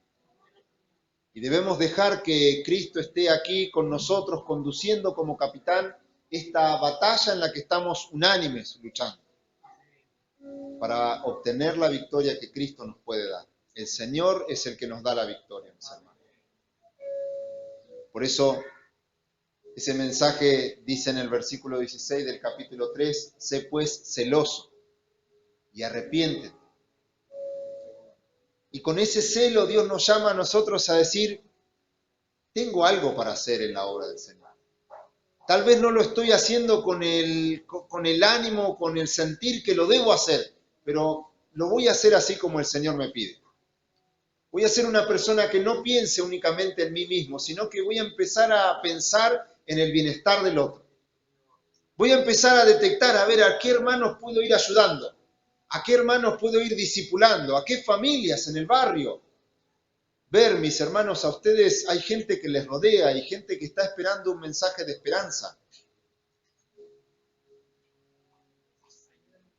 Y debemos dejar que Cristo esté aquí con nosotros, conduciendo como capitán, esta batalla en la que estamos unánimes luchando para obtener la victoria que Cristo nos puede dar. El Señor es el que nos da la victoria, mis hermanos. Por eso, ese mensaje dice en el versículo 16 del capítulo 3, sé pues celoso y arrepiéntete. Y con ese celo Dios nos llama a nosotros a decir, tengo algo para hacer en la obra del Señor. Tal vez no lo estoy haciendo con el ánimo, con el sentir que lo debo hacer, pero lo voy a hacer así como el Señor me pide. Voy a ser una persona que no piense únicamente en mí mismo, sino que voy a empezar a pensar en el bienestar del otro. Voy a empezar a detectar, a ver a qué hermanos puedo ir ayudando, a qué hermanos puedo ir discipulando, a qué familias en el barrio. Ver, mis hermanos, a ustedes hay gente que les rodea, hay gente que está esperando un mensaje de esperanza.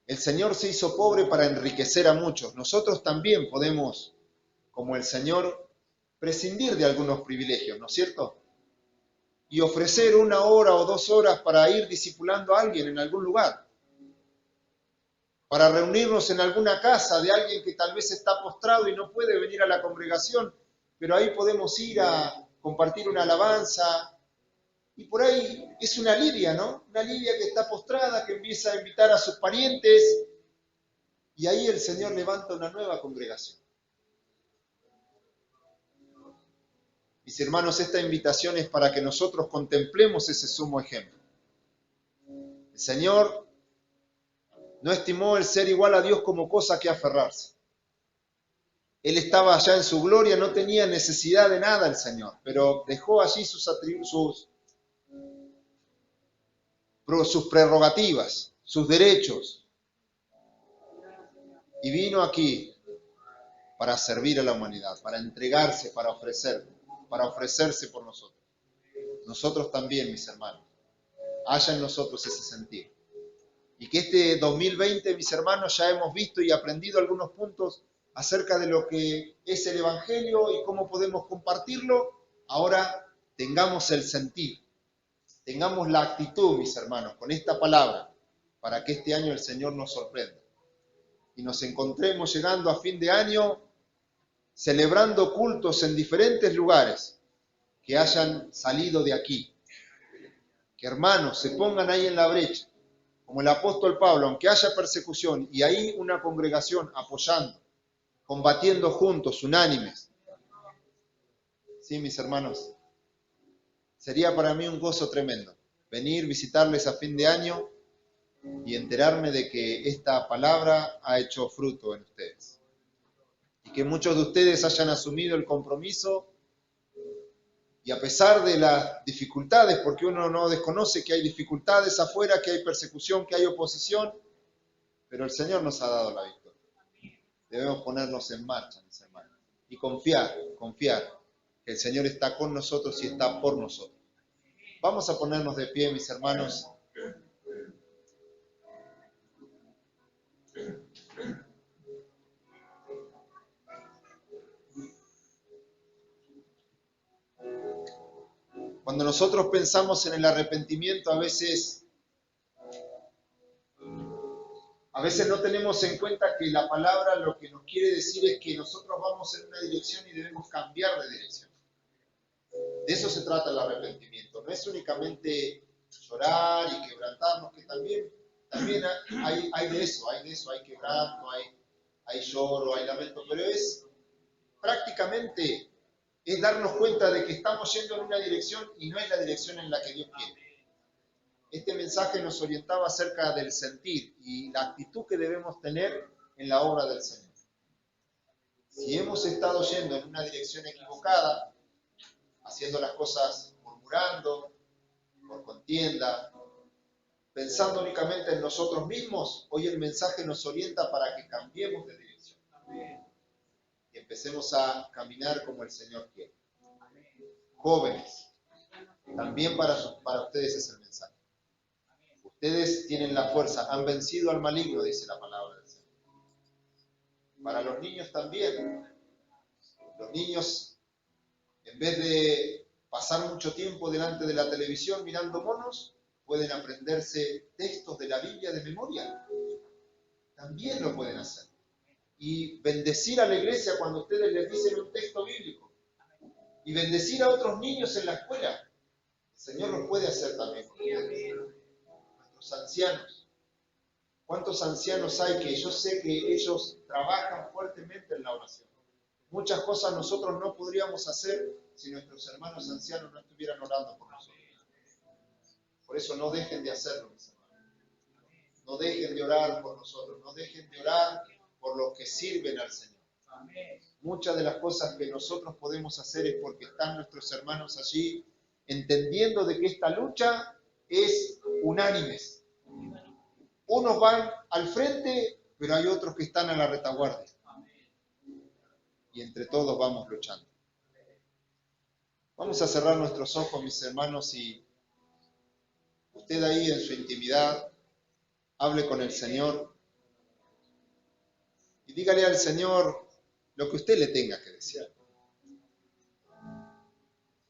El Señor se hizo pobre para enriquecer a muchos. Nosotros también podemos, como el Señor, prescindir de algunos privilegios, ¿no es cierto? Y ofrecer 1 hora o 2 horas para ir discipulando a alguien en algún lugar. Para reunirnos en alguna casa de alguien que tal vez está postrado y no puede venir a la congregación, pero ahí podemos ir a compartir una alabanza. Y por ahí es una Lidia, ¿no? Una Lidia que está postrada, que empieza a invitar a sus parientes, y ahí el Señor levanta una nueva congregación. Mis hermanos, esta invitación es para que nosotros contemplemos ese sumo ejemplo. El Señor no estimó el ser igual a Dios como cosa que aferrarse. Él estaba allá en su gloria, no tenía necesidad de nada el Señor, pero dejó allí sus prerrogativas, sus derechos, y vino aquí para servir a la humanidad, para entregarse, para ofrecerse por nosotros. Nosotros también, mis hermanos, haya en nosotros ese sentido. Y que este 2020, mis hermanos, ya hemos visto y aprendido algunos puntos acerca de lo que es el Evangelio y cómo podemos compartirlo. Ahora tengamos el sentir, tengamos la actitud, mis hermanos, con esta palabra, para que este año el Señor nos sorprenda. Y nos encontremos llegando a fin de año, celebrando cultos en diferentes lugares que hayan salido de aquí. Que hermanos se pongan ahí en la brecha, como el apóstol Pablo, aunque haya persecución, y ahí una congregación apoyando, combatiendo juntos, unánimes. Sí, mis hermanos, sería para mí un gozo tremendo venir, visitarles a fin de año y enterarme de que esta palabra ha hecho fruto en ustedes. Y que muchos de ustedes hayan asumido el compromiso y a pesar de las dificultades, porque uno no desconoce que hay dificultades afuera, que hay persecución, que hay oposición, pero el Señor nos ha dado la victoria. Debemos ponernos en marcha, mis hermanos, y confiar que el Señor está con nosotros y está por nosotros. Vamos a ponernos de pie, mis hermanos. Cuando nosotros pensamos en el arrepentimiento, a veces no tenemos en cuenta que la palabra lo que nos quiere decir es que nosotros vamos en una dirección y debemos cambiar de dirección. De eso se trata el arrepentimiento. No es únicamente llorar y quebrantarnos, que también hay de eso, hay quebranto, hay lloro, hay lamento, pero es prácticamente es darnos cuenta de que estamos yendo en una dirección y no es la dirección en la que Dios quiere. Este mensaje nos orientaba acerca del sentir y la actitud que debemos tener en la obra del Señor. Si hemos estado yendo en una dirección equivocada, haciendo las cosas murmurando, por contienda, pensando únicamente en nosotros mismos, hoy el mensaje nos orienta para que cambiemos de dirección. Y empecemos a caminar como el Señor quiere. Jóvenes, también para ustedes es el mensaje. Ustedes tienen la fuerza, han vencido al maligno, dice la palabra del Señor. Para los niños también. Los niños, en vez de pasar mucho tiempo delante de la televisión mirando monos, pueden aprenderse textos de la Biblia de memoria. También lo pueden hacer. Y bendecir a la iglesia cuando ustedes les dicen un texto bíblico. Y bendecir a otros niños en la escuela. El Señor lo puede hacer también con ustedes. Nuestros ancianos. ¿Cuántos ancianos hay que yo sé que ellos trabajan fuertemente en la oración? Muchas cosas nosotros no podríamos hacer si nuestros hermanos ancianos no estuvieran orando por nosotros. Por eso no dejen de hacerlo, mis hermanos. No dejen de orar por nosotros, no dejen de orar por los que sirven al Señor. Muchas de las cosas que nosotros podemos hacer es porque están nuestros hermanos allí, entendiendo de que esta lucha es unánimes. Unos van al frente, pero hay otros que están a la retaguardia. Y entre todos vamos luchando. Vamos a cerrar nuestros ojos, mis hermanos, y usted ahí en su intimidad, hable con el Señor y dígale al Señor lo que usted le tenga que decir.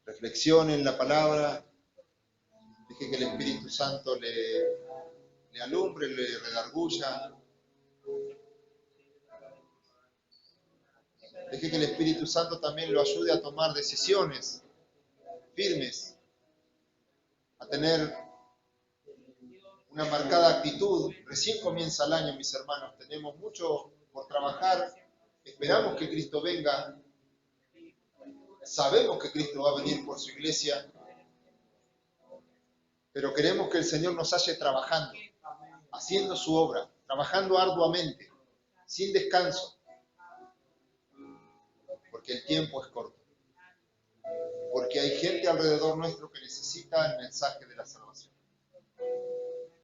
Reflexione en la palabra, deje que el Espíritu Santo le alumbre, le redarguya. Deje que el Espíritu Santo también lo ayude a tomar decisiones firmes, a tener una marcada actitud. Recién comienza el año, mis hermanos, tenemos mucho por trabajar, esperamos que Cristo venga, sabemos que Cristo va a venir por su iglesia, pero queremos que el Señor nos halle trabajando, haciendo su obra, trabajando arduamente, sin descanso, porque el tiempo es corto, porque hay gente alrededor nuestro que necesita el mensaje de la salvación.